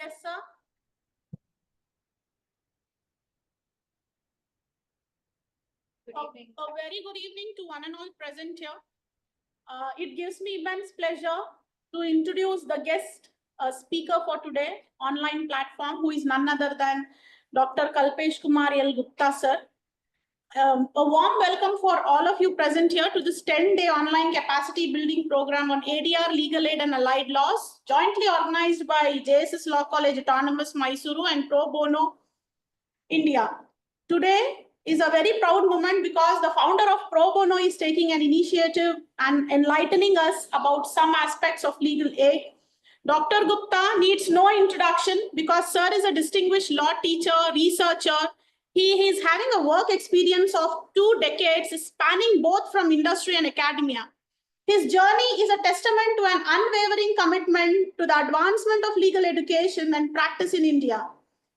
Yes, sir. A very good evening to one and all present here. It gives me immense pleasure to introduce the guest speaker for today, online platform, who is none other than Dr. Kalpeshkumar Gupta, sir. A warm welcome for all of you present here to this 10-day online capacity building program on ADR, legal aid and allied laws, jointly organized by JSS Law College Autonomous Mysuru and Pro Bono India. Today is a very proud moment because the founder of Pro Bono is taking an initiative and enlightening us about some aspects of legal aid. Dr. Gupta needs no introduction because sir is a distinguished law teacher, researcher. He is having a work experience of 2 decades spanning both from industry and academia. His journey is a testament to an unwavering commitment to the advancement of legal education and practice in India.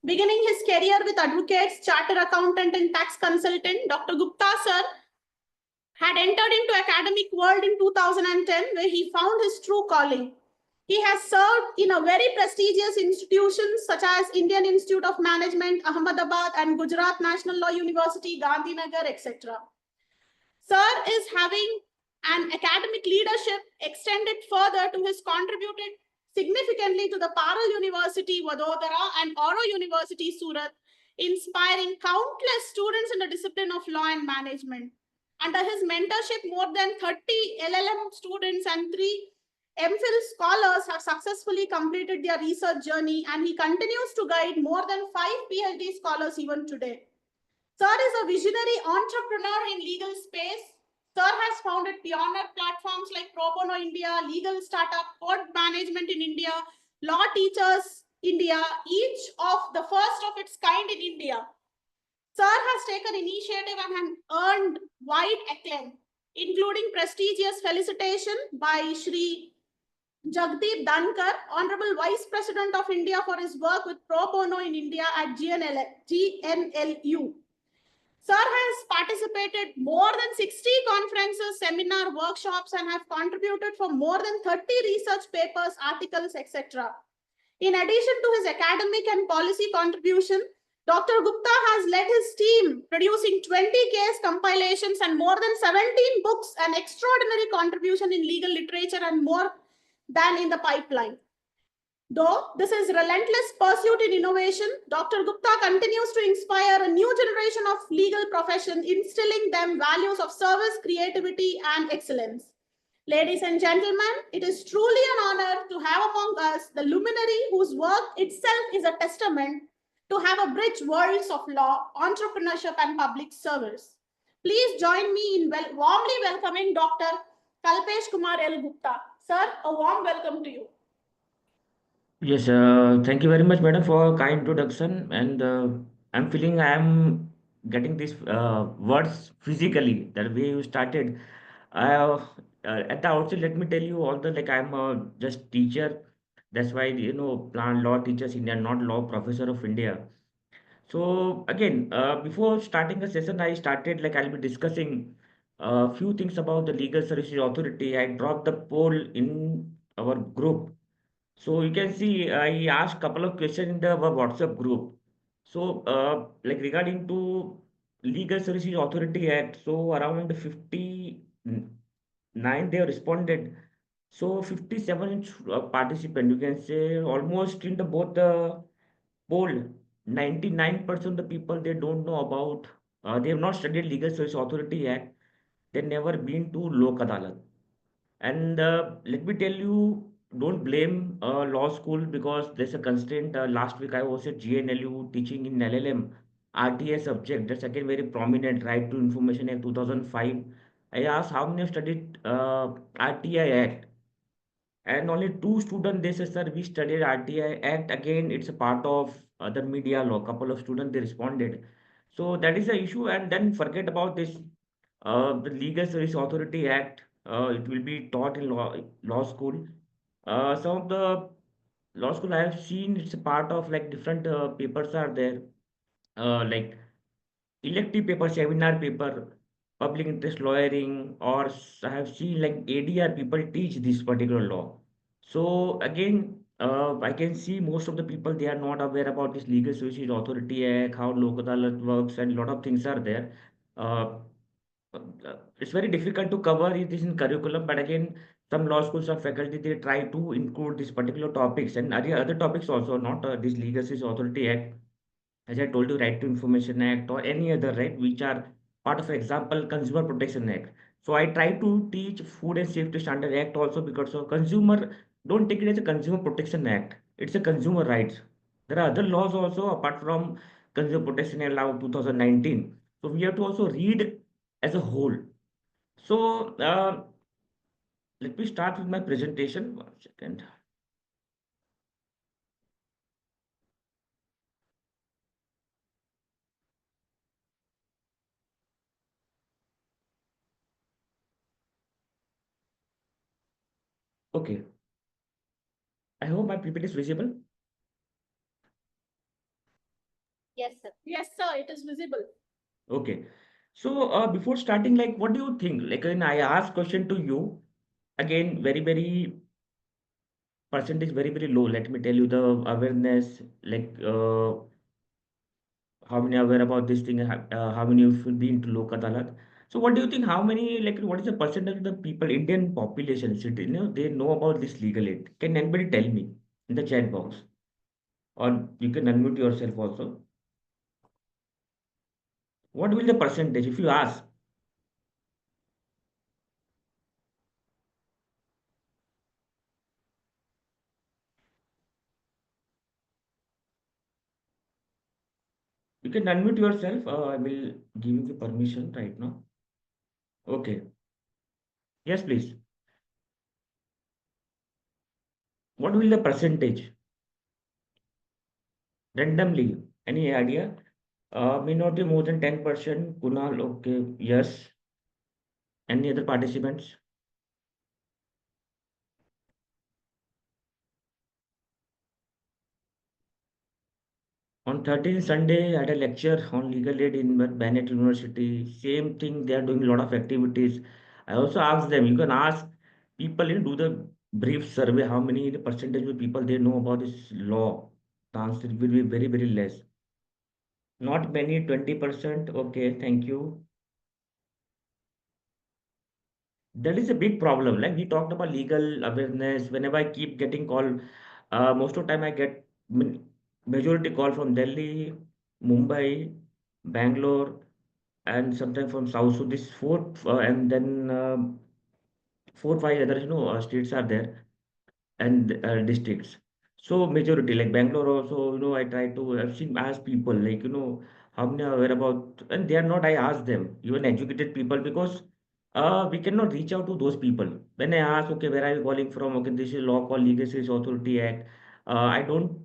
Beginning his career with advocates, chartered accountant and tax consultant, Dr. Gupta sir had entered into academic world in 2010 where he found his true calling. He has served in a very prestigious institutions such as Indian Institute of Management, Ahmedabad and Gujarat National Law University, Gandhinagar, etc. Sir is having an academic leadership extended further to his contributed significantly to the Paral University, Vadodara and Oro University, Surat, inspiring countless students in the discipline of law and management. Under his mentorship, more than 30 LLM students and 3 MPhil scholars have successfully completed their research journey, and he continues to guide more than 5 PhD scholars even today. Sir is a visionary entrepreneur in legal space. Sir has founded pioneer platforms like Pro Bono India, Legal Startup, Court Management in India, Law Teachers India, each of the first of its kind in India. Sir has taken initiative and earned wide acclaim, including prestigious felicitation by Shri Jagdeep Dhankar, Honorable Vice President of India, for his work with Pro Bono in India at GNLU. Sir has participated more than 60 conferences, seminar, workshops, and have contributed for more than 30 research papers, articles, etc. In addition to his academic and policy contribution, Dr. Gupta has led his team producing 20 case compilations and more than 17 books, an extraordinary contribution in legal literature and more than in the pipeline. Though this is relentless pursuit in innovation, Dr. Gupta continues to inspire a new generation of legal profession, instilling them values of service, creativity, and excellence. Ladies and gentlemen, it is truly an honor to have among us the luminary whose work itself is a testament to have a bridge worlds of law, entrepreneurship, and public service. Please join me in warmly welcoming Dr. Kalpeshkumar Gupta. Sir, a warm welcome to you. Yes, thank you very much, madam, for kind introduction. And I'm feeling I am getting these words physically. That way you started. At the outset, let me tell you all the like I'm just teacher. That's why plant law teachers India, not law professor of India. So again, before starting the session, I started like I'll be discussing a few things about the Legal Services Authority. I dropped the poll in our group, so you can see I asked couple of questions in the our WhatsApp group. So like regarding to Legal Services Authority Act, so around 59 they have responded. So 57 participant, you can say almost in the both the poll, 99% of the people they don't know about, they have not studied Legal Services Authority Act. They never been to Lok Adalat. And let me tell you, don't blame law school because there's a constraint. Last week I was at GNLU teaching in LLM, RTA subject. That's again very prominent, Right to Information Act 2005. I asked how many have studied RTI Act, and only two students they said, sir, we studied RTI Act. Again, it's a part of other media law. Couple of students they responded. So that is the issue. And then forget about this. The Legal Service Authority Act. It will be taught in law school. Some of the law school I have seen it's a part of like different papers are there. Like elective paper, seminar paper, public interest lawyering, or I have seen like ADR people teach this particular law. So again, I can see most of the people they are not aware about this Legal Services Authority Act, how Lok Adalat works, and a lot of things are there. Uh, it's very difficult to cover it is in curriculum, but again, some law schools or faculty they try to include these particular topics and other topics also, not this Legal Services Authority Act, as I told you, Right to Information Act or any other right, which are part of example Consumer Protection Act. So I try to teach Food and Safety Standard Act also because of consumer, don't take it as a Consumer Protection Act. It's a consumer rights. There are other laws also apart from Consumer Protection Act Law 2019. So we have to also read as a whole. So let me start with my presentation. One second. Okay. I hope my PPT is visible. Yes, sir. Yes, sir, it is visible. Okay. So before starting, like, what do you think? Like, when I ask question to you, again, very percentage very low. Let me tell you the awareness, like, how many aware about this thing, how many of you been to Lok Adalat. So what do you think? How many, like, what is the percentage of the people, Indian population, city, they know about this legal aid? Can anybody tell me in the chat box? Or you can unmute yourself also. What will the percentage if you ask? You can unmute yourself. I will give you the permission right now. Okay. Yes, please. What will the percentage? Randomly. Any idea? May not be more than 10%. Kunal, okay. Yes. Any other participants? On 13th Sunday, I had a lecture on legal aid in Bennett University. Same thing, they are doing a lot of activities. I also asked them, you can ask people, do the brief survey, how many the percentage of people they know about this law. The answer will be very less. Not many, 20%. Okay, thank you. That is a big problem. Like we talked about legal awareness. Whenever I keep getting call, most of the time I get majority call from Delhi, Mumbai, Bangalore, and sometimes from South. So this four and then four five other states are there and districts. So majority like Bangalore also, I try to I've seen ask people like how many are aware about, and they are not. I ask them, even educated people, because we cannot reach out to those people. When I ask, okay, where are you calling from? Okay, this is law called Legal Services Authority Act. I don't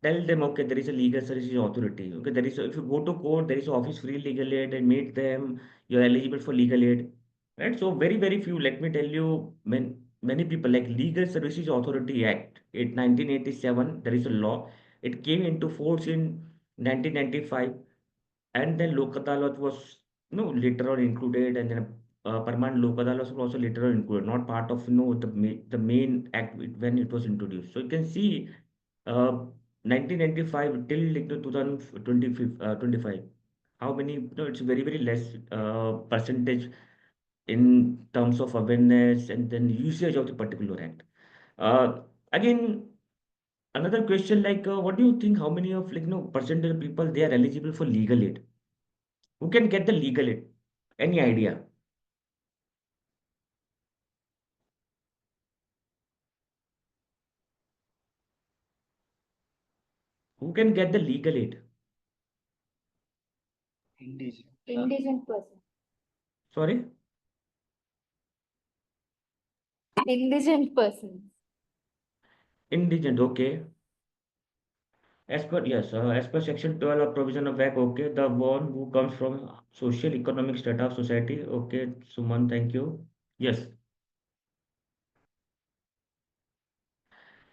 tell them, okay, there is a legal services authority. Okay, there is if you go to court, there is office free legal aid and meet them, you're eligible for legal aid. Right? So very few, let me tell you, many people like Legal Services Authority Act, 1987, there is a law. It came into force in 1995, and then Lok Adalat was later on included, and then permanent Lok Adalat was also later on included, not part of the main act when it was introduced. So you can see 1995 till like the 2025, how many, it's very less percentage in terms of awareness and then usage of the particular act. Uh, Again, another question like, what do you think? How many of like percentage of people they are eligible for legal aid? Who can get the legal aid? Any idea? Who can get the legal aid? Indigent person. Sorry, Indigent persons. indigent. Okay. As per Section 12 of Provision of Act, okay, the one who comes from social economic strata of society. Okay, Suman, thank you. Yes.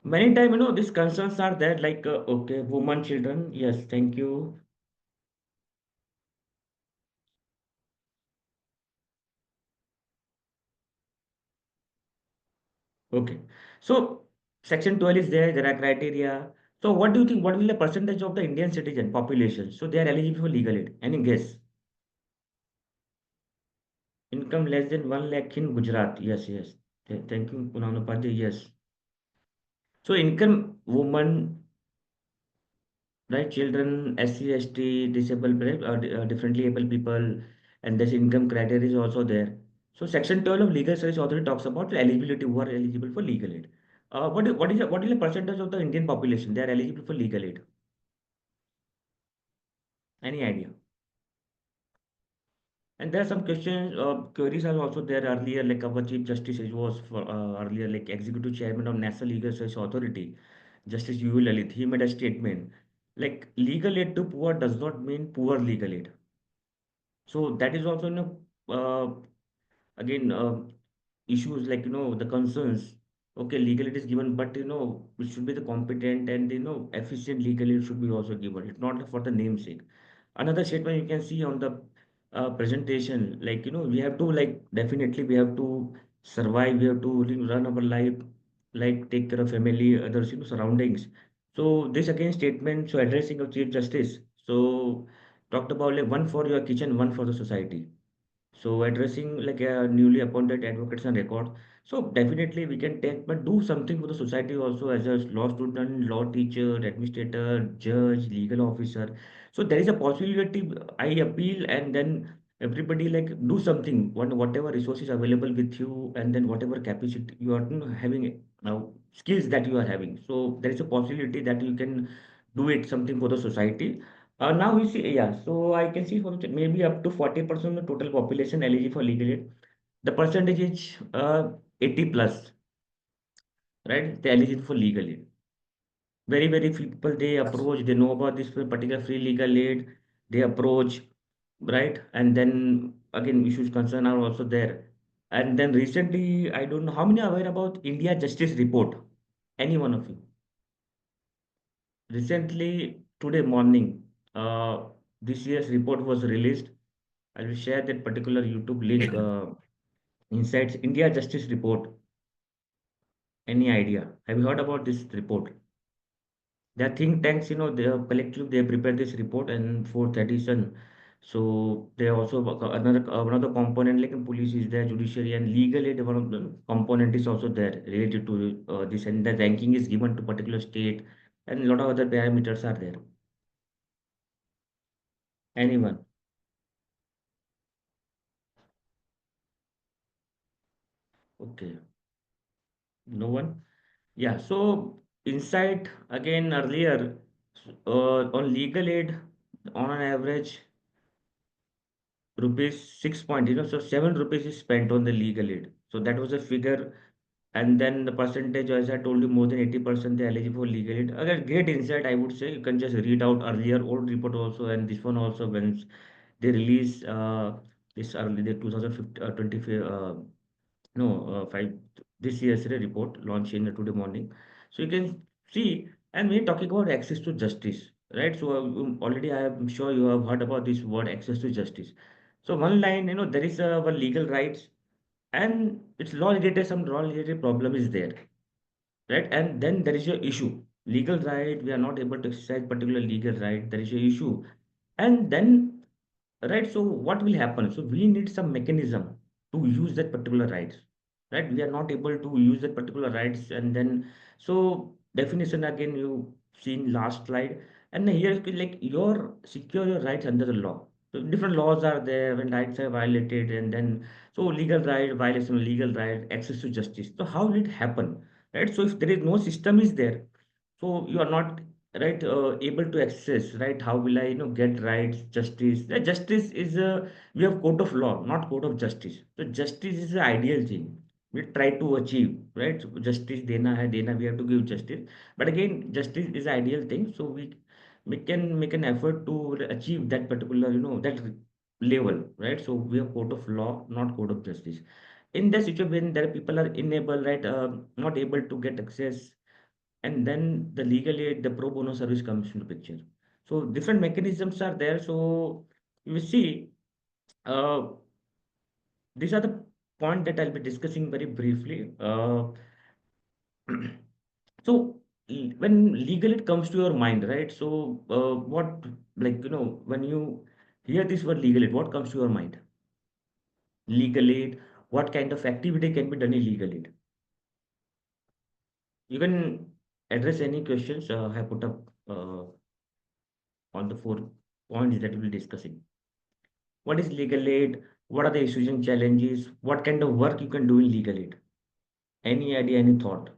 Many time, these concerns are there, like, okay, women, children. Yes, thank you. Okay. So, Section 12 is there. There are criteria. So what do you think? What will the percentage of the Indian citizen population? So they are eligible for legal aid. Any guess? Income less than 1 lakh in Gujarat. Yes, yes. Thank you, Punana Upadhyay. Yes. So income woman, right? Children, SC, ST, disabled, right, differently able people, and this income criteria is also there. So Section 12 of Legal Service Authority talks about the eligibility who are eligible for legal aid. What is the percentage of the Indian population they are eligible for legal aid? Any idea? And there are some questions, queries are also there earlier, like our Chief Justice was for, earlier, like Executive Chairman of National Legal Service Authority, Justice U. Lalit. He made a statement like legal aid to poor does not mean poor legal aid. So that is also, again, issues like, the concerns. Okay, legal aid is given, but, it should be the competent and, efficient legal aid should be also given. It's not for the namesake. Another statement you can see on the presentation, like, we have to, like, definitely we have to survive, we have to run our life, like take care of family, others, surroundings. So this again statement, so addressing of Chief Justice. So talked about like one for your kitchen, one for the society. So addressing like a newly appointed advocates on record. So definitely we can take, but do something for the society also as a law student, law teacher, administrator, judge, legal officer. So there is a possibility I appeal and then everybody like do something, whatever resources available with you and then whatever capacity you are having now skills that you are having. So there is a possibility that you can do it something for the society. Now we see, yeah, so I can see for maybe up to 40% of the total population eligible for legal aid. The percentage is 80 plus, right? They eligible for legal aid. Very, very few people they approach, they know about this particular free legal aid, they approach, right? And then again, issues concern are also there. And then recently, I don't know how many are aware about India Justice Report. Any one of you? Recently, today morning, this year's report was released. I will share that particular YouTube link. Insights India Justice Report. Any idea? Have you heard about this report? There are think tanks, they are collective. They prepare this report and fourth edition. So they also another component like police is there, judiciary and legal aid. One of the component is also there related to this, and the ranking is given to particular state, and a lot of other parameters are there. Anyone? Okay, no one. Yeah, so insight again earlier on legal aid on an average rupees 6 point, so 7 rupees is spent on the legal aid. So that was a figure. And then the percentage, as I told you, more than 80% they eligible for legal aid. Again, great insight, I would say. You can just read out earlier old report also and this one also when they release this early the 2025 no, five this year's report launched in today morning. So you can see, and we're talking about access to justice, right? So already I am sure you have heard about this word access to justice. So one line, there is one legal rights, and it's law related. Some law related problem is there, right? And then there is your issue, legal right. We are not able to exercise particular legal right. There is your issue, and then right, so what will happen? So we need some mechanism to use that particular rights, right? We are not able to use that particular rights, and then so definition again you seen last slide, and here is like your secure your rights under the law. So different laws are there when rights are violated, and then so legal right, violation of legal right, access to justice. So how will it happen, right? So if there is no system is there, so you are not right able to access, right? How will I get rights, justice? Justice is a, we have court of law, not court of justice. So justice is the ideal thing we try to achieve, right? So justice dena hai dena, we have to give justice. But again, justice is the ideal thing, so we can make an effort to achieve that particular that level, right? So we have court of law, not court of justice. In that situation when there are people are unable, right, not able to get access, and then the legal aid, the pro bono service comes into picture. So different mechanisms are there. So you see, uh, these are the point that I'll be discussing very briefly. So when legal it comes to your mind, right? So what, like, when you hear this word legal aid, what comes to your mind? Legal aid, what kind of activity can be done in legal aid? You can address any questions I put up on the 4 points that we'll be discussing. What is legal aid? What are the issues and challenges? What kind of work you can do in legal aid? Any idea, any thought?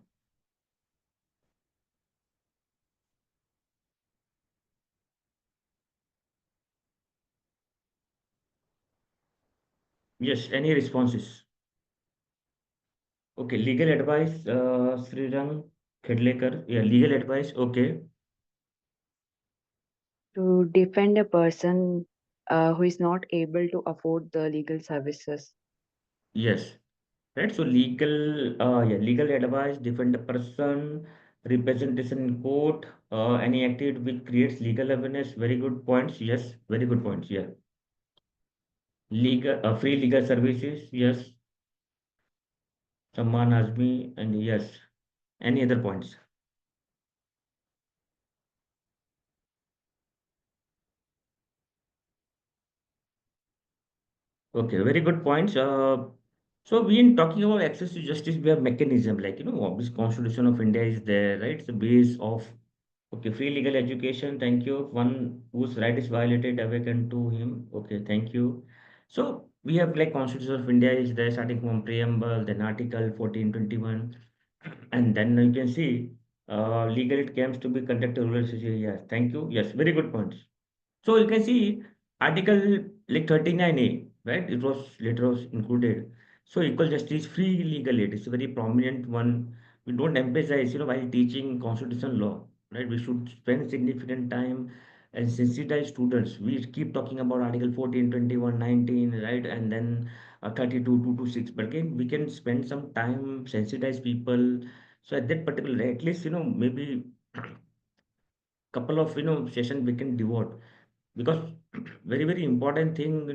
Yes, any responses? Okay, legal advice, Srirang Khedlekar. Yeah, legal advice. Okay, To defend a person who is not able to afford the legal services. yes, right. So legal advice, defend a person, representation in court, any activity which creates legal awareness. Very good points. Yes, very good points. Yeah, free legal services. Yes, Samman Azmi, and yes, any other points? Okay, very good points. So we in talking about access to justice, we have mechanism like obvious Constitution of India is there, right? It's the base of okay, free legal education. Thank you. One whose right is violated, awaken to him. Okay, thank you. So we have like Constitution of India is there, starting from preamble, then Article 1421, and then you can see legal it comes to be conducted rural society. Yes, thank you. Yes, very good points. So you can see Article like 39A, right? It was later was included. So equal justice, free legal aid is a very prominent one. We don't emphasize, while teaching constitutional law, right? We should spend significant time and sensitize students. We keep talking about Article 14, 21, 19, right? And then 32, 226. But again, we can spend some time, sensitize people. So at that particular, at least, maybe couple of, sessions we can devote because very very important thing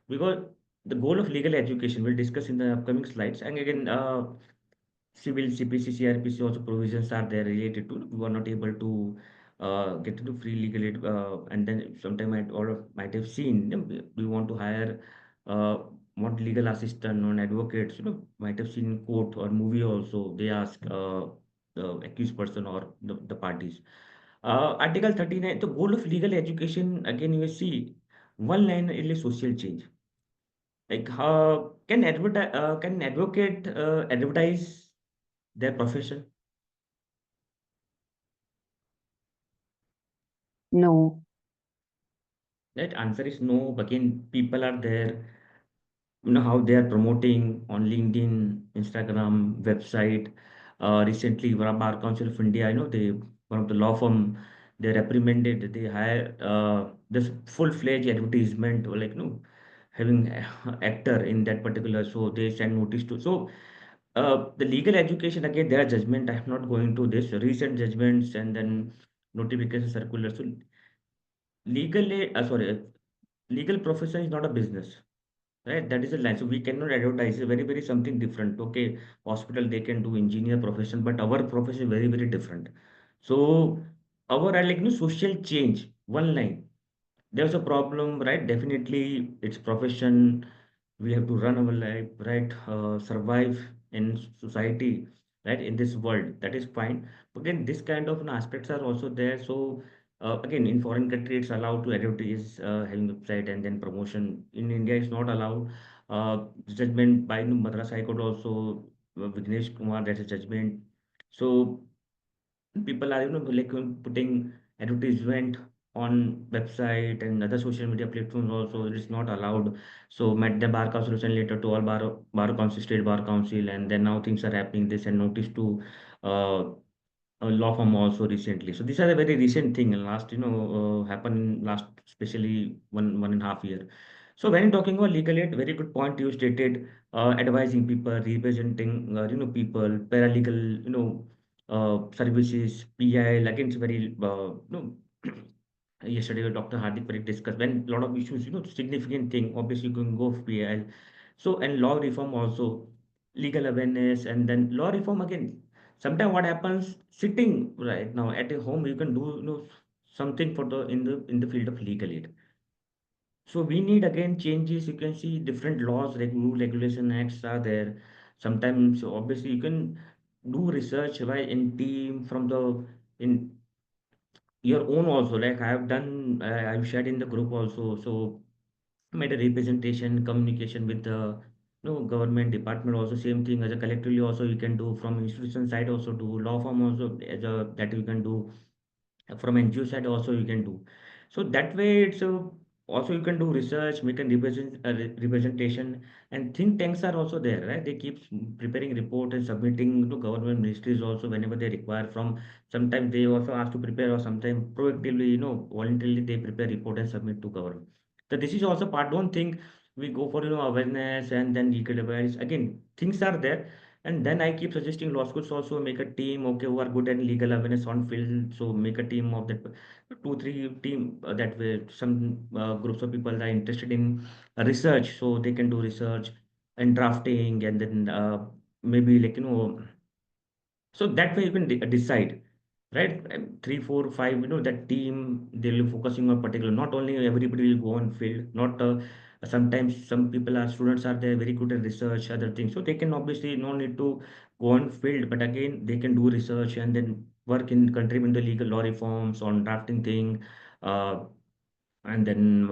because the goal of legal education we'll discuss in the upcoming slides, and again civil CPC CRPC also provisions are there related to we were not able to get into free legal aid, and then sometime might have seen we want to hire uh, what legal assistant or advocates, might have seen in court or movie also they ask the accused person or the parties. Article 39, the goal of legal education, again, you will see one line is social change. Like, can an advocate advertise their profession? No. That answer is no. Again, people are there, how they are promoting on LinkedIn, Instagram, website. Recently, Bar Council of India, one of the law firm, they reprimanded, they hire this full-fledged advertisement, or like, having actor in that particular, so they send notice to. So the legal education, again, their judgment, I'm not going to this recent judgments and then notification circular. So legal profession is not a business. Right, that is a line. So we cannot advertise. It's very, very something different. Okay, hospital they can do engineer profession, but our profession is very, very different. So our like social change. One line. There's a problem, right? Definitely, it's profession. We have to run our life, right? Survive in society, right? In this world, that is fine. But again, this kind of aspects are also there. So again, in foreign country, it's allowed to advertise, having website and then promotion. In India, it's not allowed. Judgment by Madras High Court also, Vignesh Kumar, that's a judgment. So people are like putting advertisement on website and other social media platforms also, it is not allowed. So met the bar council sent letter to all bar council, state bar council, and then now things are happening, they send notice to uh, a law firm also recently. So these are a very recent thing last happened last especially one and a half year. So when talking about legal aid, very good point you stated, advising people, representing people, paralegal services, PI, again it's very yesterday Dr. Hardik Parikh discussed when a lot of issues, significant thing, obviously you can go for PI. So and law reform also, legal awareness, and then law reform again. Sometimes what happens, sitting right now at a home, you can do, something for the in the field of legal aid. So we need again changes. You can see different laws, rule, regulation, acts are there. Sometimes obviously you can do research right in team from the in your own also. Like I have done, I've shared in the group also. So made a representation, communication with the government department also. Same thing as a collectively also you can do from institution side also do law firm also as a that you can do from NGO side also you can do. So that way it's also you can do research, make a representation, and think tanks are also there, right? They keep preparing report and submitting to government ministries also whenever they require from. Sometimes they also ask to prepare or sometimes proactively, voluntarily they prepare report and submit to government. So this is also part. Don't think we go for awareness and then legal advice. Again, things are there, and then I keep suggesting law schools also make a team, okay, who are good at legal awareness on field. So make a team of that two, three team that way. Some groups of people are interested in research, so they can do research and drafting, and then maybe like so that way you can decide, right? Three, four, five, that team they'll be focusing on particular. Not only everybody will go on field, not sometimes some people are students are there very good at research, other things. So they can obviously no need to go on field, but again they can do research and then work in contribute in the legal law reforms on drafting thing, uh, and then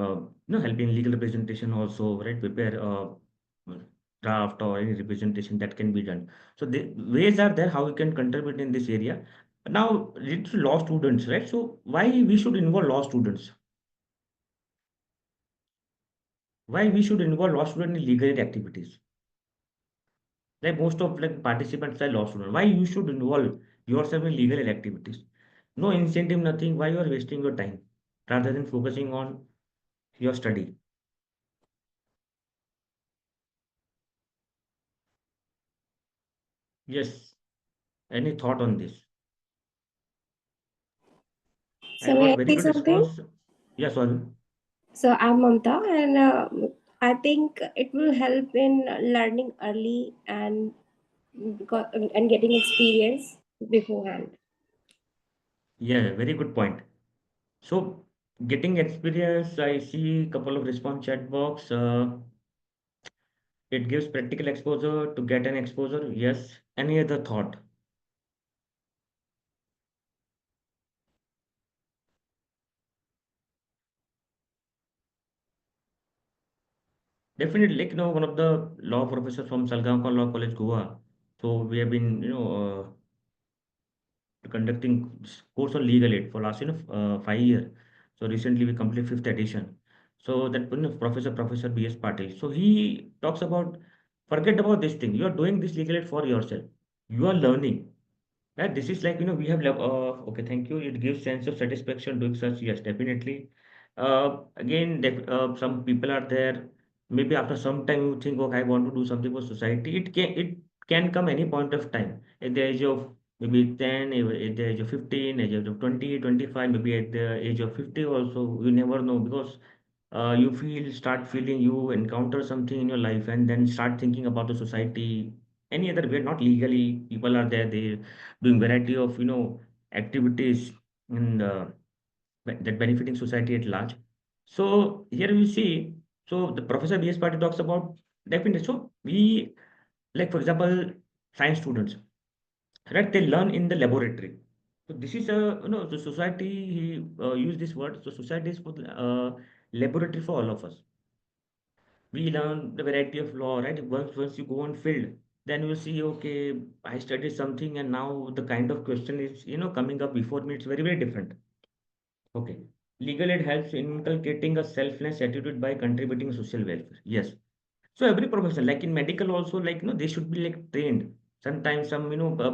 helping legal representation also, right? Prepare draft or any representation that can be done. So the ways are there how we can contribute in this area. Now it's law students, right? So why we should involve law students? Why we should involve law students in legal aid activities? Like most of like participants are law students. Why you should involve yourself in legal aid activities? No incentive, nothing. Why you are wasting your time rather than focusing on your study? Yes. Any thought on this? I So may got I very say good something? response. Yes, sorry. So I'm Mamta, and I think it will help in learning early and and getting experience beforehand. Yeah, very good point. So, getting experience, I see a couple of response chat box. It gives practical exposure to get an exposure. Yes. Any other thought? Definitely, like, one of the law professors from Salgaonkar Law College, Goa. So we have been, conducting course on legal aid for last 5 years. So recently we completed fifth edition. So that Professor B.S. Patil. So he talks about forget about this thing. You are doing this legal aid for yourself. You are learning. Right? This is like we have okay. Thank you. It gives sense of satisfaction doing such. Yes, definitely. Again, some people are there. Maybe after some time you think, okay, I want to do something for society. It can come any point of time at the age of maybe 10, at the age of 15, age of 20, 25, maybe at the age of 50 also. You never know because start feeling you encounter something in your life and then start thinking about the society any other way, not legally. People are there, they doing variety of, activities and that benefiting society at large. So here we see, so the Professor B.S. Party talks about definitely. So we, like for example, science students, right? They learn in the laboratory. So this is a, the society, he used this word. So society is for laboratory for all of us. We learn the variety of law, right? Once you go on field, then you see, okay, I studied something, and now the kind of question is, coming up before me. It's very, very different. Okay. Legal aid helps in inculcating a selfless attitude by contributing social welfare. Yes. So every profession, like in medical also, like they should be like trained. Sometimes some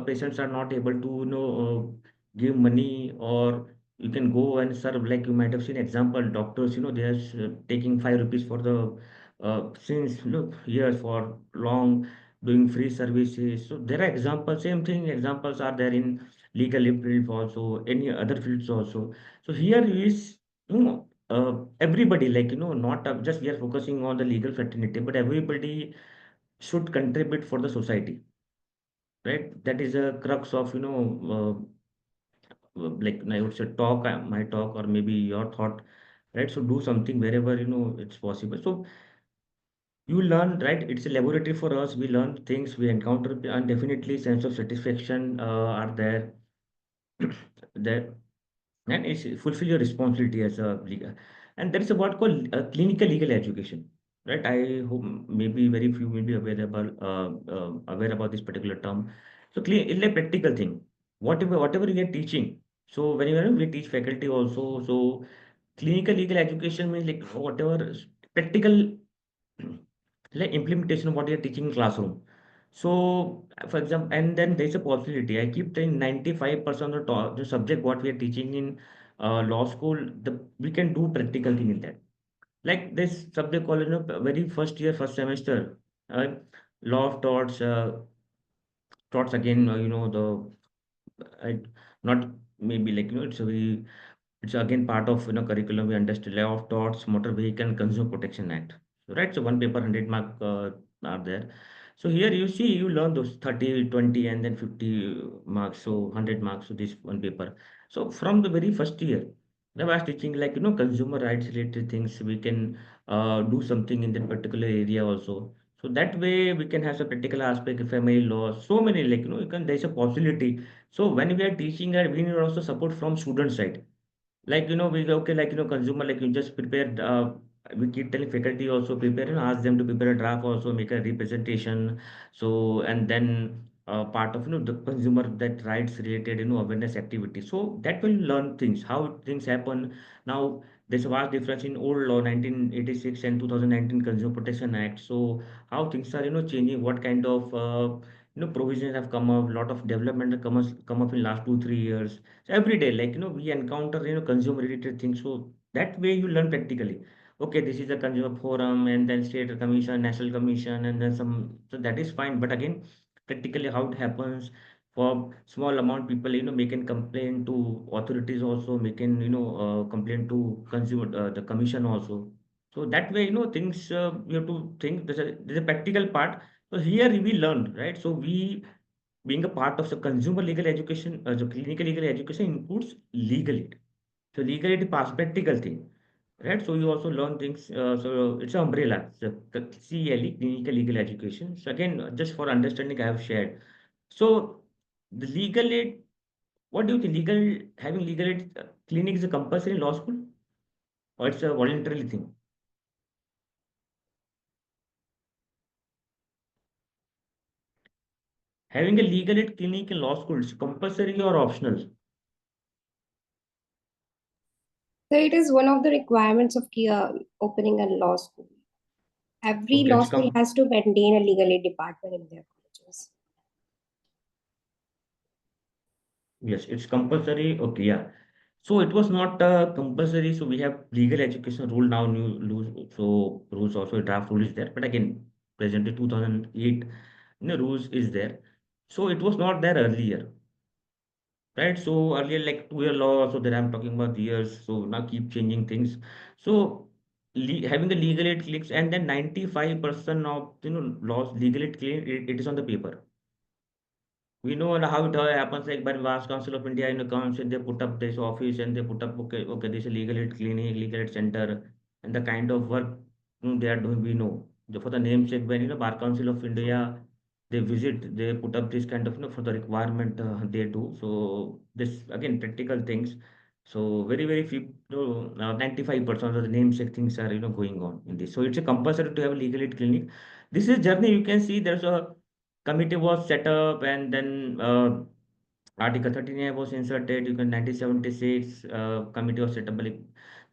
patients are not able to give money, or you can go and serve. Like you might have seen example doctors, they are taking 5 rupees for the since years for long doing free services. So there are examples. Same thing examples are there in legal field also, any other fields also. So here is everybody, like not just we are focusing on the legal fraternity, but everybody should contribute for the society. right? That is a crux of, like I would say talk, my talk, or maybe your thought, right? So do something wherever, it's possible. So you learn, right? It's a laboratory for us. We learn things, we encounter, and definitely sense of satisfaction are there. There, and it's fulfill your responsibility as a legal. And there is a word called clinical legal education, right? I hope maybe very few may be aware about this particular term. So it's a practical thing. Whatever we are teaching. So whenever we teach faculty also, so clinical legal education means like whatever practical like implementation of what you're teaching in classroom. So, for example, and then there's a possibility. I keep saying 95% of the subject what we are teaching in law school, we can do practical thing in that. Like this subject called, very first year, first semester, uh, law of torts again, I, not maybe like, it's a very it's again part of curriculum. We understand law of torts, motor vehicle and consumer protection act. So, right, so one paper 100 mark are there. So here you see you learn those 30, 20, and then 50 marks, so 100 marks, so this one paper. So from the very first year I was teaching like consumer rights related things. We can do something in that particular area also. So that way we can have a practical aspect, family law, so many, like you can, there's a possibility. So when we are teaching, we need also support from student side. Like we, okay, like consumer, like you just prepared, we keep telling faculty also prepare, ask them to prepare a draft, also make a representation. So and then part of the consumer that rights related awareness activity, so that will learn things, how things happen. Now there's a vast difference in old law 1986 and 2019 consumer protection act. So how things are changing, what kind of provisions have come up, lot of development have come up in last 2 3 years. So every day, like we encounter consumer related things. So that way you learn practically. Okay, this is a consumer forum, and then state commission, national commission, and then some. So that is fine. But again, practically how it happens for small amount people, making complaint to authorities also, making complaint to consumer the commission also. So that way, things you have to think. There's a practical part. So here we learn, right? So we being a part of the consumer legal education, the clinical legal education includes legal aid. So legal aid is practical thing, right? So you also learn things. So it's an umbrella. So the CLE, clinical legal education. So again, just for understanding, I have shared. So the legal aid. What do you think? Having legal aid clinic is a compulsory in law school, or it's a voluntary thing? Having a legal aid clinic in law school is compulsory or optional? So it is one of the requirements of opening a law school. Every Okay, law it's school come. has to maintain a legal aid department in their colleges. Yes, it's compulsory. Okay, yeah. So it was not compulsory. So we have legal education rule now, new rules. So rules also draft rule is there. But again, presently 2008, rules is there. So it was not there earlier, right? So earlier like 2 year law. So that I'm talking about years. So now keep changing things. So having a legal aid clicks, and then 95% of laws legal aid claim, it is on the paper. We know how it happens, like by vast council of India comes and they put up this office, and they put up, okay, this is legal aid clinic, legal aid center, and the kind of work they are doing, we know. For the namesake, when bar council of India, they visit, they put up this kind of for the requirement, they do. So this again practical things. So very very few, 95% of the namesake things are going on in this. So it's a compulsory to have a legal aid clinic. This is journey, you can see there's a committee was set up, and then Article 39 was inserted. You can 1976 committee was set up by like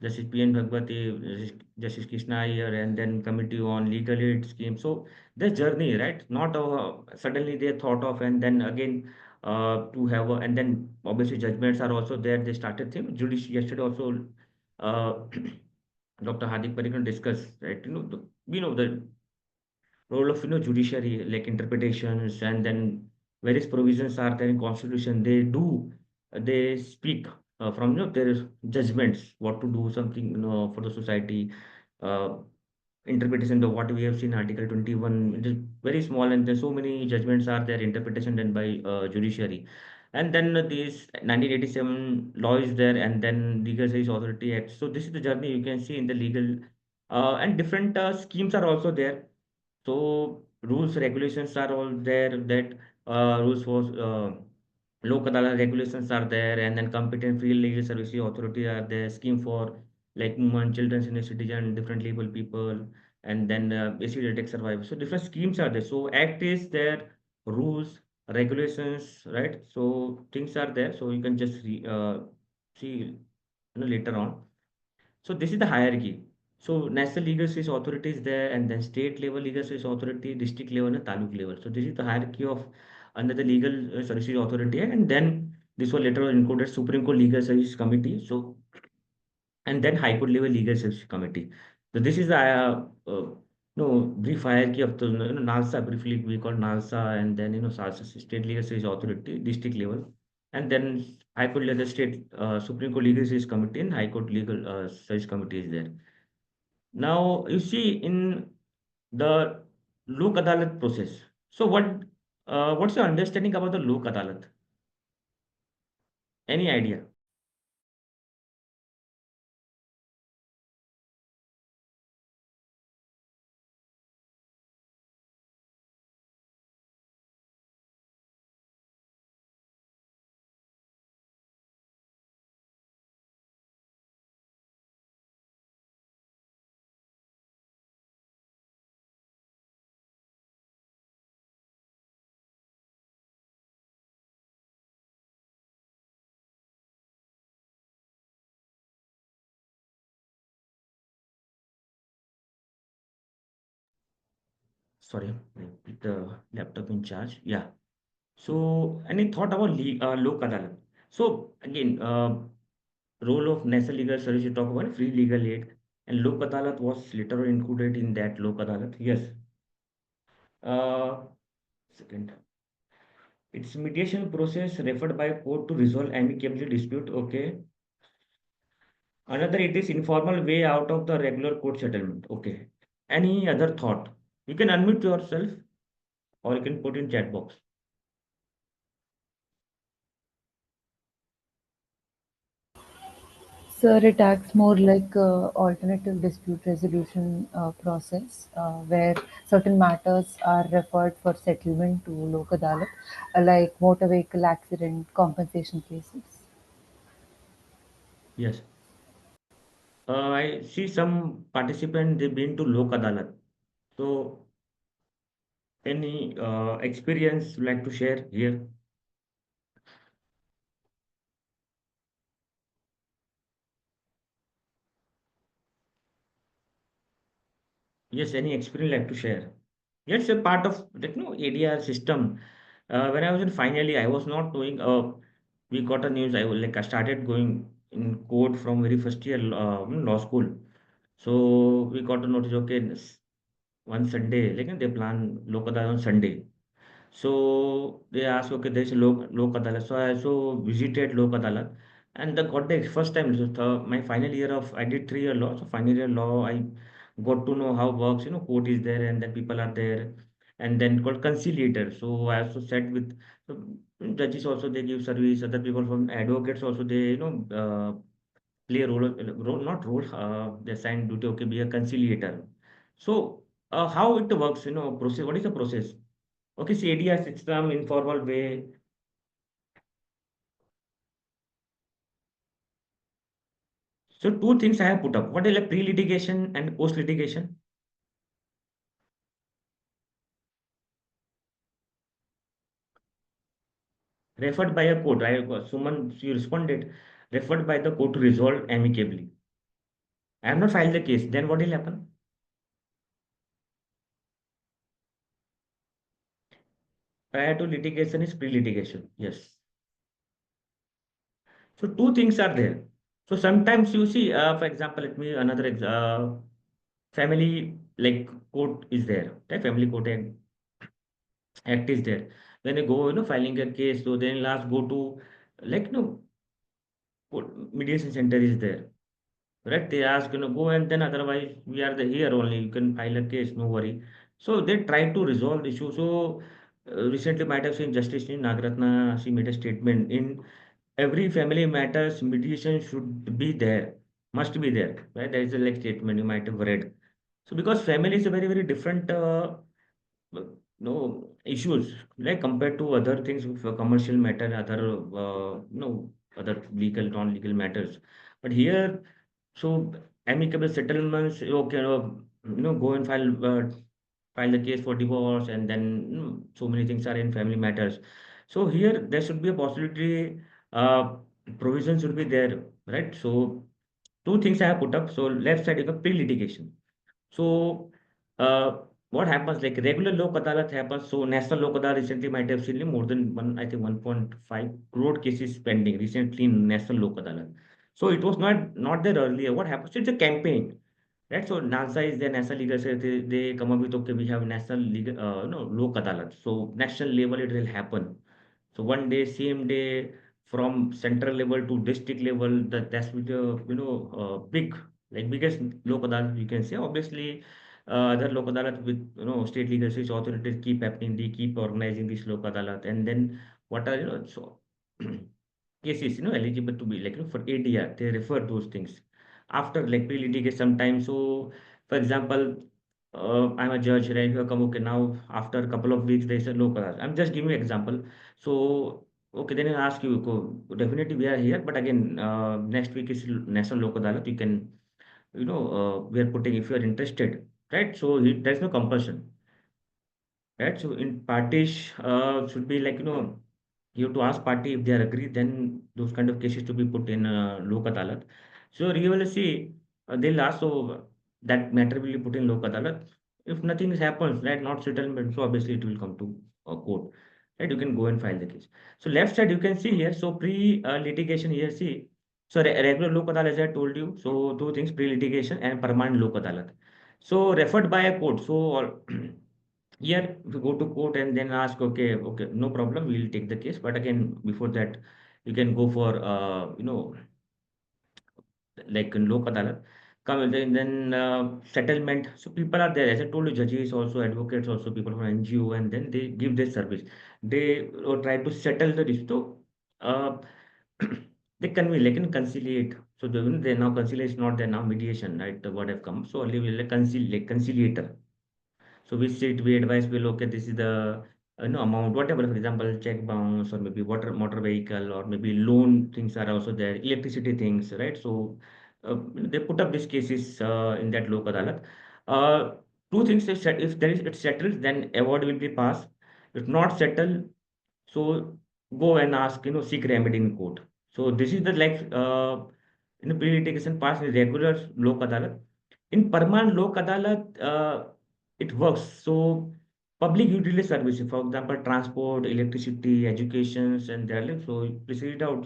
Justice P.N. Bhagwati, Justice Krishna Iyer, and then committee on legal aid scheme. So the journey, right? Not suddenly they thought of, and then again to have, and then obviously judgments are also there. They started thing. Judiciary yesterday also. Uh, Dr. Hardik Parikh discussed, right? We know the role of judiciary, like interpretations, and then various provisions are there in constitution. They speak from their judgments what to do something for the society. uh, interpretation of what we have seen Article 21. It is very small, and there's so many judgments are there, interpretation done by judiciary. And then this 1987 law is there, and then Legal Service Authority Act. So this is the journey you can see in the legal, and different schemes are also there. So rules, regulations are all there. That rules for Lok Adalat regulations are there, and then competent field legal services authority are there. Scheme for like women, children, senior citizen, differently able people, and then basically tech survivors. So different schemes are there. So act is there, rules, regulations, right? So things are there. So you can just see later on. So this is the hierarchy. So national legal service authority is there, and then state level legal service authority, district level, and taluk level. So this is the hierarchy of under the legal services authority, and then this was later on included Supreme Court Legal Service Committee. So and then High Court level legal service committee. So this is the no brief hierarchy of the NALSA, briefly we call NALSA, and then SALSA, state legal service authority, district level, and then High Court level state Supreme Court legal service committee and High Court legal service committee is there. Now you see in the Lok Adalat process. So what's your understanding about the Lok Adalat? Any idea? Sorry, I put the laptop in charge. Yeah. So, any thought about Lok Adalat? So, again, role of National Legal Service, you talk about free legal aid, and Lok Adalat was later included in that Lok Adalat. Yes. Uh, Second, it's mediation process referred by court to resolve amicably dispute. Okay. Another, it is informal way out of the regular court settlement. Okay. Any other thought? You can unmute yourself, or you can put in chat box. Sir, it acts more like a alternative dispute resolution process where certain matters are referred for settlement to Lok Adalat, like motor vehicle accident compensation cases. Yes. I see some participant they've been to Lok Adalat. So, any experience you like to share here? Yes, any experience you like to share? Yes, a part of that no ADR system. When I was in final year, I was not doing. We got a news. I started going in court from very first year law school. So we got a notice. Okay, one Sunday, like they plan local on Sunday. So they asked, okay, there's a Lok Adalat. So I also visited Lok Adalat, and the got the first time. So my final year of I did 3 year law. So final year law, I got to know how works. Court is there, and then people are there, and then called conciliator. So I also sat with so, judges. Also they give service. Other people from advocates also they play a role not role. They assign duty. Okay, be a conciliator. So how it works? Process. What is the process? Okay, see, ADR system, informal way. So two things I have put up. What is like pre-litigation and post-litigation? Referred by a court. Someone you responded. Referred by the court to resolve amicably. I have not filed the case. Then what will happen? Prior to litigation is pre-litigation. Yes. So two things are there. So sometimes you see, for example, let me another family like court is there. Right? Family court act is there. When you go, filing a case, so then last go to like mediation center is there. right? They ask, go and then otherwise we are the here only. You can file a case, no worry. So they try to resolve the issue. So recently, might have seen Justice Nagaratna. She made a statement in every family matters mediation should be there, must be there, right? There is a like statement you might have read. So because family is a very very different no issues, like compared to other things for commercial matter, other other legal non-legal matters. But here, so amicable settlements, okay, go and file the case for divorce, and then so many things are in family matters. So here there should be a possibility, uh, provision should be there, right? So two things I have put up. So left side you have pre-litigation. So what happens, like regular lok adalat happens. So national lok adalat recently might have seen more than one, I think 1.5 crore cases pending recently in national lok adalat. So it was not there earlier. What happens? It's a campaign. Right, so NASA is there, national legal say they come up with, okay, we have national legal, no, lok adalat. So national level it will happen. So one day, same day, from central level to district level, that's with the big, like biggest lok adalat you can say. Obviously, other lok adalat with state legal service authorities keep happening. They keep organizing this lok adalat, and then what are so cases eligible to be like for ADR, they refer those things after like pre-litigation sometimes. So, for example, I'm a judge, right? You come, okay, now after a couple of weeks, there's a local. I'm just giving you example. So, okay, then I ask you, definitely we are here, but again, next week is National Lok Adalat. You can, we are putting if you are interested, right? So, there's no compulsion, right? So, in parties, should be like, you have to ask party if they are agree, then those kind of cases to be put in Lok Adalat. So you will see, they'll ask, so that matter will be put in Lok Adalat. If nothing happens, right, not settlement, so obviously it will come to court, right? You can go and file the case. So left side you can see here, so pre litigation here, see, so regular Lok Adalat, as I told you, so two things, pre litigation and permanent Lok Adalat. So referred by a court, so here, if you go to court and then ask, okay, okay, no problem, we'll take the case. But again, before that, you can go for, like in Lok Adalat. Come and then settlement. So people are there. As I told you, judges also, advocates also, people from NGO, and then they give their service. They try to settle the dispute. So, they can be like in conciliate. So they now conciliation is not there now, mediation, right? The word have come. So only will like conciliator. So we sit, we advise, will okay, this is the amount, whatever, for example, check bounce or maybe motor vehicle or maybe loan things are also there, electricity things, right? So they put up these cases in that Lok Adalat. Uh, two things, if there is it settles, then award will be passed. If not settled, so go and ask, seek remedy in court. So this is the like in the pre-litigation part in regular Lok Adalat. In permanent Lok Adalat, it works. So public utility services, for example, transport, electricity, education, and there. So please read out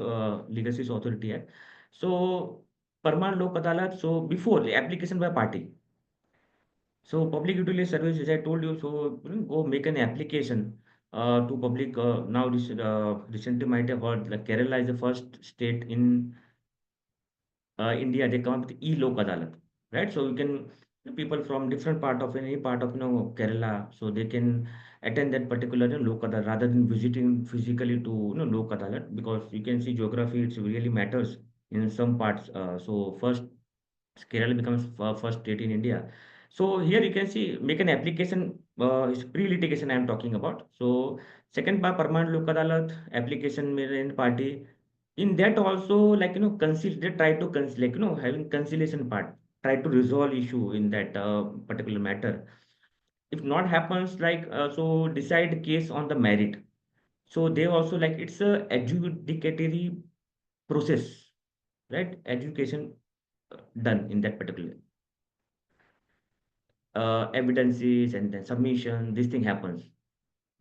Legacies Authority Act. So permanent Lok Adalat. So before the application by party. So public utility service, as I told you, so go make an application to public. Now this recently might have heard like Kerala is the first state in India. They come up with e-lok adalat, right? So you can people from different part of any part of Kerala, so they can attend that particular lok adalat rather than visiting physically to lok adalat, because you can see geography it really matters in some parts. So first Kerala becomes first state in India. So here you can see make an application. It's pre-litigation I am talking about. So second part permanent lok adalat application made in party. In that also like they try to like having conciliation part. Try to resolve issue in that particular matter. If not happens like so decide case on the merit. So they also like it's a adjudicatory process, right? Education done in that particular evidences and then submission, this thing happens,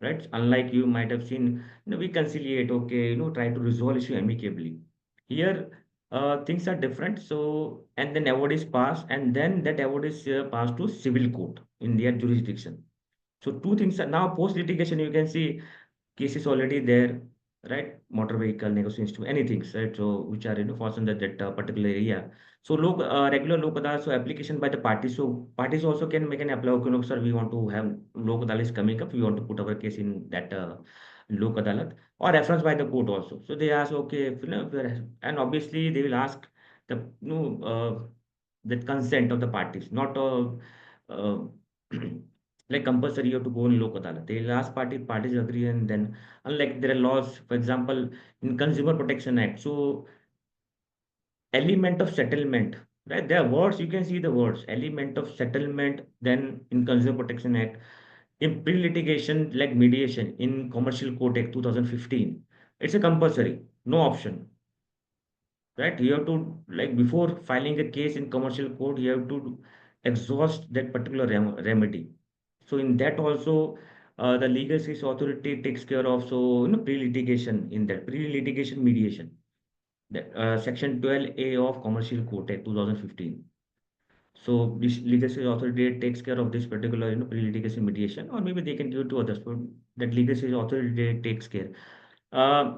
right? Unlike you might have seen, we conciliate, okay, try to resolve issue amicably. Here, things are different. So, and then award is passed, and then that award is passed to civil court in their jurisdiction. So, two things are now post litigation. You can see cases already there. right? Motor vehicle, negotiation instrument, anything, right? So which are fastened at that particular area. So regular lok adalat, so application by the parties. So parties also can make an apply. Okay, look, sir, we want to have lok adalat is coming up. We want to put our case in that lok adalat or reference by the court also. So they ask, okay, and obviously they will ask the the consent of the parties, not uh, like compulsory you have to go in lok adalat. They will ask parties agree, and then unlike there are laws, for example, in Consumer Protection Act. So element of settlement, right? There are words, you can see the words, element of settlement, then in Consumer Protection Act, in pre-litigation like mediation in Commercial Code Act 2015. It's a compulsory, no option, right? You have to, like, before filing a case in commercial court, you have to exhaust that particular remedy. So in that also, the legal service authority takes care of, so pre-litigation, in that pre-litigation mediation, section 12A of Commercial Code Act 2015. So this legal service authority takes care of this particular pre-litigation mediation, or maybe they can give it to others, but that legal service authority takes care. uh,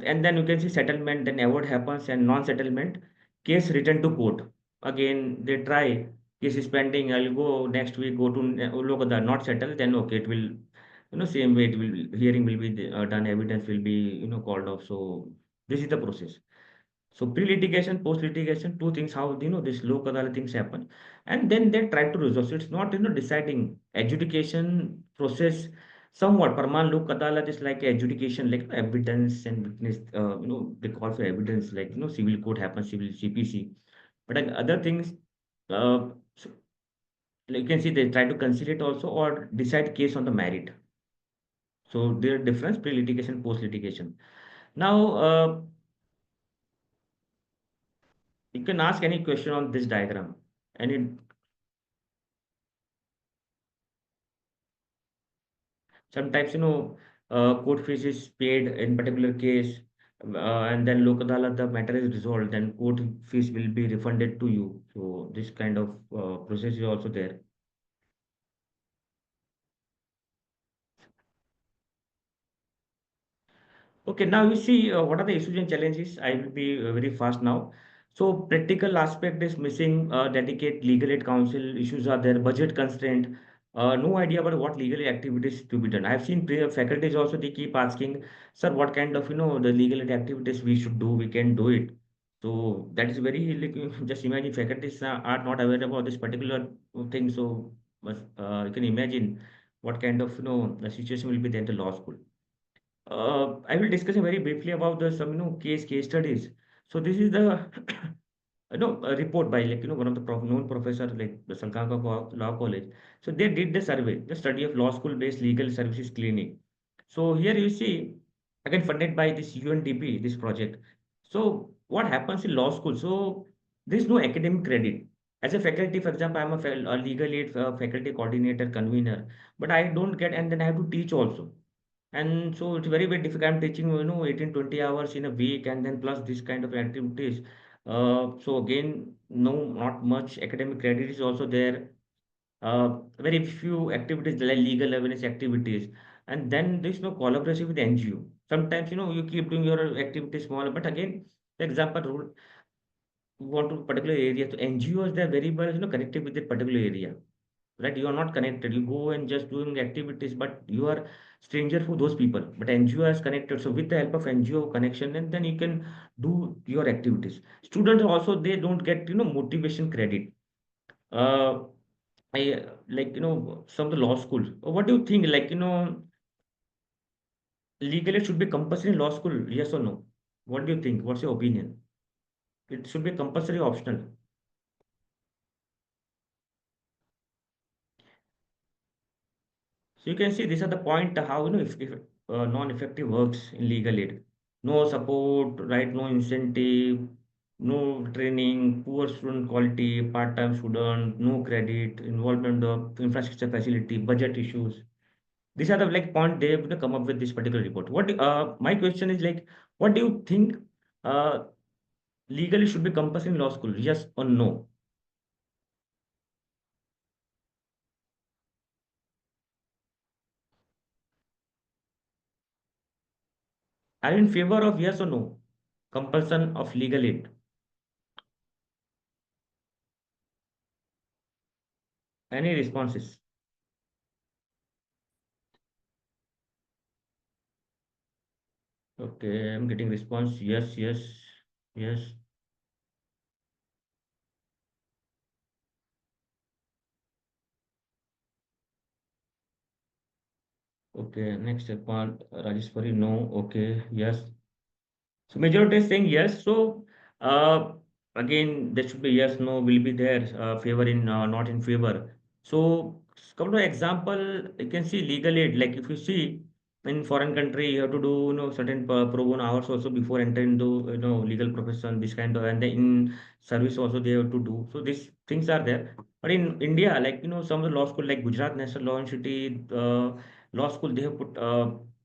and then you can see settlement, then award happens, and non-settlement, case returned to court. Again they try, case is pending, I'll go next week, go to look at the not settled, then okay, it will, same way it will, hearing will be done, evidence will be called off. So this is the process. So pre-litigation, post-litigation, two things, how this local other things happen, and then they try to resolve. So it's not deciding adjudication process. Somewhat Parman Lok Adalat is like adjudication, like evidence and witness. They call for evidence, like civil court happens, civil CPC. But like other things, so, like you can see they try to conciliate also or decide case on the merit. So there are difference pre-litigation, post-litigation. Now, you can ask any question on this diagram. Any sometimes court fees is paid in particular case, and then lok adalat the matter is resolved, then court fees will be refunded to you. So this kind of process is also there. Okay, now you see what are the issues and challenges. I will be very fast now. So practical aspect is missing. Dedicate legal aid counsel issues are there. Budget constraint. No idea about what legal activities to be done. I've seen faculties also, they keep asking, sir, what kind of the legal aid activities we should do. We can do it. So that is very, like, just imagine faculties are not aware about this particular thing. So you can imagine what kind of the situation will be there in the law school. I will discuss very briefly about the some case studies. So this is the a report by, like, one of the known professor, like the Salkanka Law College. So they did the survey, the study of law school based legal services clinic. So here you see, again funded by this UNDP, this project. So what happens in law school? So there is no academic credit. As a faculty, for example, I'm a legal aid faculty coordinator, convener, but I don't get, and then I have to teach also. And so it's very, very difficult. I'm teaching 18 20 hours in a week, and then plus this kind of activities. So again, no, not much academic credit is also there. Very few activities like legal awareness activities, and then there's no collaboration with NGO. Sometimes you keep doing your activities small, but again, for example, you want to particular area, so NGOs, they're very well connected with that particular area, right? You are not connected, you go and just doing activities, but you are stranger for those people, but NGO is connected. So with the help of NGO connection, and then you can do your activities. Students also, they don't get motivation credit. uh I like some of the law schools, what do you think, like legally should be compulsory in law school, yes or no? What do you think, what's your opinion? It should be compulsory, optional? So you can see these are the point how if non-effective works in legal aid. No support, right? No incentive, no training, poor student quality, part-time student, no credit, involvement of infrastructure facility, budget issues. These are the like point they have come up with this particular report. What my question is, like, what do you think uh, legally should be compulsory in law school? Yes or no? Are you in favor of yes or no? Compulsion of legal aid? Any responses? Okay, I'm getting response. Yes, yes, yes. Okay, next part, Rajeshwari, no. Okay, yes. So majority is saying yes. So again, there should be yes, no will be there. Favor in not in favor. So come to example, you can see legal aid. Like if you see in foreign country, you have to do certain pro bono hours also before entering into legal profession. This kind of, and then in service also they have to do. So these things are there. But in India, like some of the law school like Gujarat National Law Institute, law school, they have put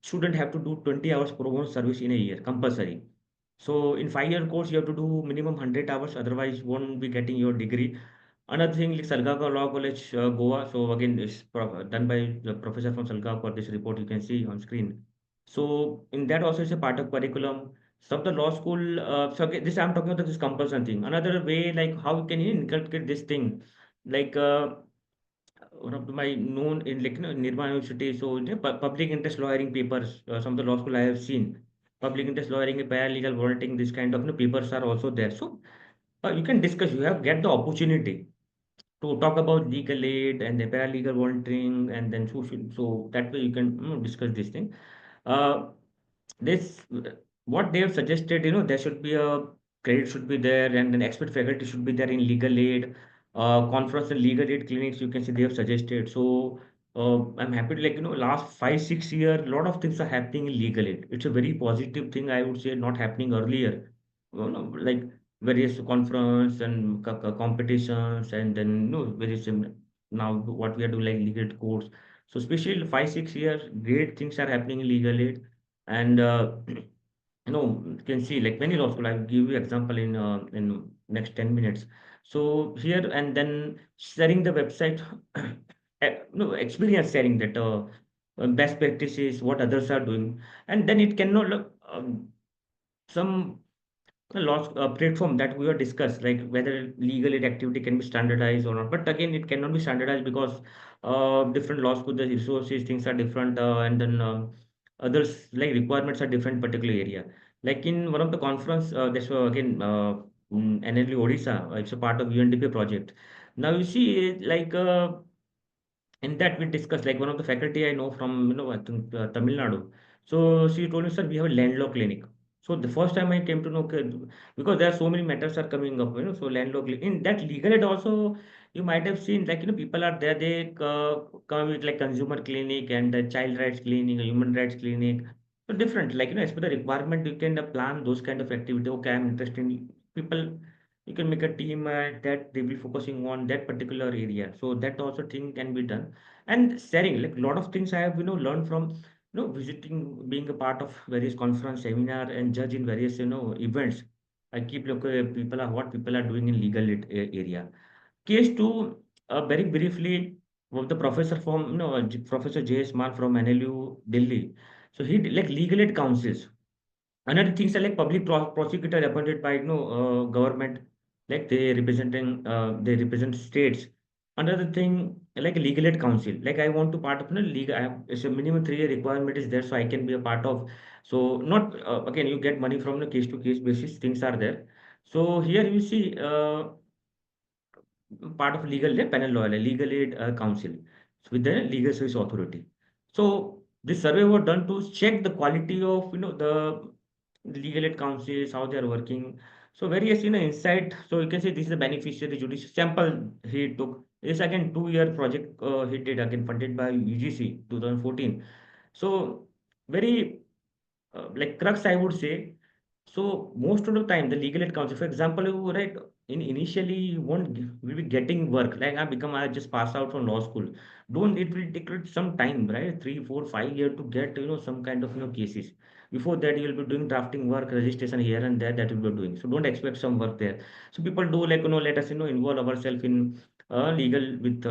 student have to do 20 hours pro bono service in a year compulsory. So in 5-year course, you have to do minimum 100 hours, otherwise you won't be getting your degree. Another thing, like Salgaonkar Law College, Goa. So again, it's done by the professor from Salgaonkar. This report you can see on screen. So in that also it's a part of curriculum. Some of the law school. So again, this I'm talking about this compulsion thing. Another way, like how can you inculcate this thing, like one of my known in like Nirma University. So public interest lawyering papers. Some of the law school I have seen public interest lawyering, paralegal volunteering, this kind of papers are also there. So you can discuss. You have get the opportunity to talk about legal aid and the paralegal volunteering, and then social. So that way you can discuss this thing. Uh, this what they have suggested, there should be a credit should be there, and then expert faculty should be there in legal aid, conference and legal aid clinics. You can see they have suggested. So I'm happy to last 5 6 year, a lot of things are happening in legal aid. It's a very positive thing, I would say, not happening earlier. Like various conference and competitions, and then various now what we are doing like legal aid course. So especially 5 6 years, great things are happening in legal aid. And you can see like many law school. I'll give you example in next 10 minutes. So here and then sharing the website, no experience sharing that best practices, what others are doing, and then it cannot look some laws platform that we have discussed, like whether legal aid activity can be standardized or not. But again, it cannot be standardized because different law schools, the resources, things are different, and then others like requirements are different particular area. Like in one of the conference, this again NLU Odisha, it's a part of UNDP project. Now you see like. In that we discussed, like one of the faculty I know from I think Tamil Nadu. So she told me, sir, we have a land law clinic. So the first time I came to know, okay, because there are so many matters are coming up, so land law clinic in that legal aid also, you might have seen like people are there, they come with like consumer clinic and child rights clinic, human rights clinic. So different, like as per the requirement you can plan those kind of activity. Okay, I'm interested in people, you can make a team that they will focusing on that particular area. So that also thing can be done. And sharing like a lot of things I have learned from visiting, being a part of various conference seminar and judge in various events. I keep looking at people are what people are doing in legal area. Case two, very briefly, of the professor from Professor J.S. Mal from NLU Delhi. So he like legal aid councils. Another things are like public prosecutor appointed by government, like they represent states. Another thing like legal aid council, like I want to part of legal. It's a minimum 3 year requirement is there, so I can be a part of. So not again you get money from the case to case basis. Things are there. So here you see. Part of legal aid panel lawyer, legal aid council with the legal service authority. So this survey was done to check the quality of the legal aid councils, how they are working. So various insight. So you can say this is a beneficiary judicial sample he took. This again 2 year project he did, again funded by UGC 2014. So very like crux I would say. So most of the time, the legal aid counsel, for example, you right in initially you won't will be getting work. Like I just pass out from law school. Don't it will take some time, right? 3 4 5 years to get some kind of cases. Before that, you will be doing drafting work, registration here and there that you will be doing. So don't expect some work there. So people do like let us involve ourselves in legal with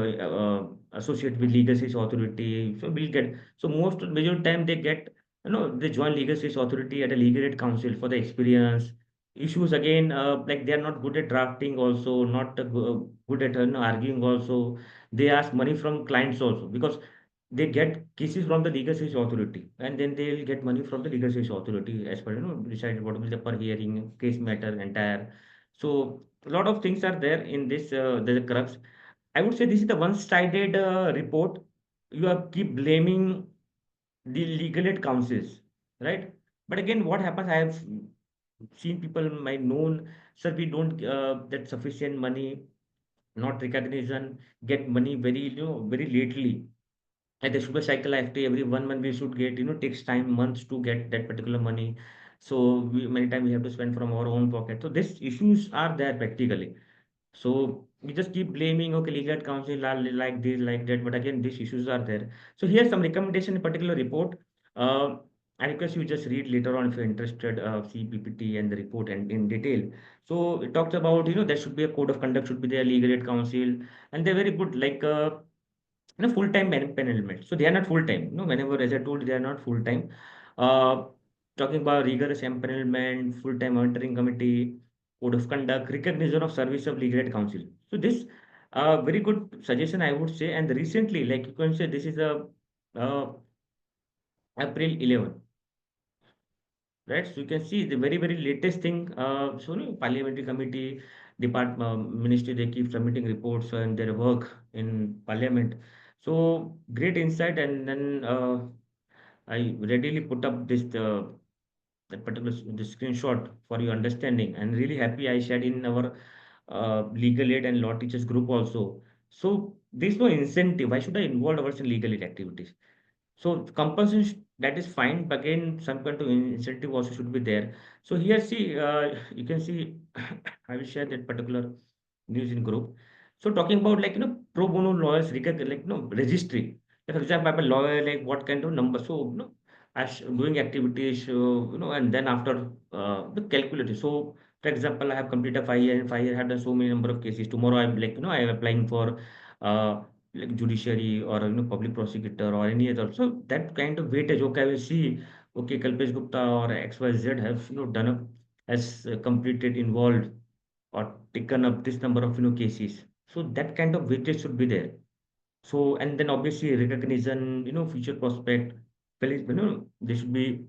associate with legal service authority. So we'll get so most major time they get they join legal service authority at a legal aid council for the experience. Issues again, like they are not good at drafting also, not good at arguing also. They ask money from clients also because they get cases from the legal service authority, and then they'll get money from the legal service authority as per decided what will be the per hearing case matter entire. So a lot of things are there in this the crux. I would say this is the one-sided report. You are keep blaming the legal aid councils, right? But again, what happens? I have seen people my known, sir, we don't get sufficient money, not recognition, get money very very lately. Like the sugar cycle after every 1 month we should get, takes time, months to get that particular money. So many times we have to spend from our own pocket. So these issues are there practically. So we just keep blaming, okay, legal counsel are like this, like that, but again, these issues are there. So here's some recommendation in particular report. Uh, I request you just read later on if you're interested, see PPT and the report and in detail. So it talks about, there should be a code of conduct, should be there, legal aid council, and they're very good, like, full-time panelment. So they are not full-time. Whenever, as I told, they are not full-time. Uh, Talking about rigorous empanelment, full-time monitoring committee, code of conduct, recognition of service of legal aid counsel. So this very good suggestion, I would say. And recently, like you can say, this is a uh, April 11, right? So you can see the very very latest thing. So parliamentary committee, ministry, they keep submitting reports and their work in parliament. So great insight, and then I readily put up this that particular the screenshot for your understanding, and really happy I shared in our legal aid and law teachers group also. So there's no incentive. Why should I involve ourselves in legal aid activities? So compensation, that is fine, but again, some kind of incentive also should be there. So here, see, you can see, I will share that particular news in group. So talking about, like, pro bono lawyers, like, registry. Like, for example, I'm a lawyer, like what kind of number? So, as doing activities, and then after the calculator. So, for example, I have completed 5 years, and 5 years I have done so many number of cases. Tomorrow, I'm like, I am applying for uh, like judiciary or public prosecutor or any other. So that kind of weightage, okay, I will see, okay, Kalpesh Gupta or XYZ have done up, has completed, involved, or taken up this number of cases. So that kind of weightage should be there. So, and then obviously recognition, future prospect, they should be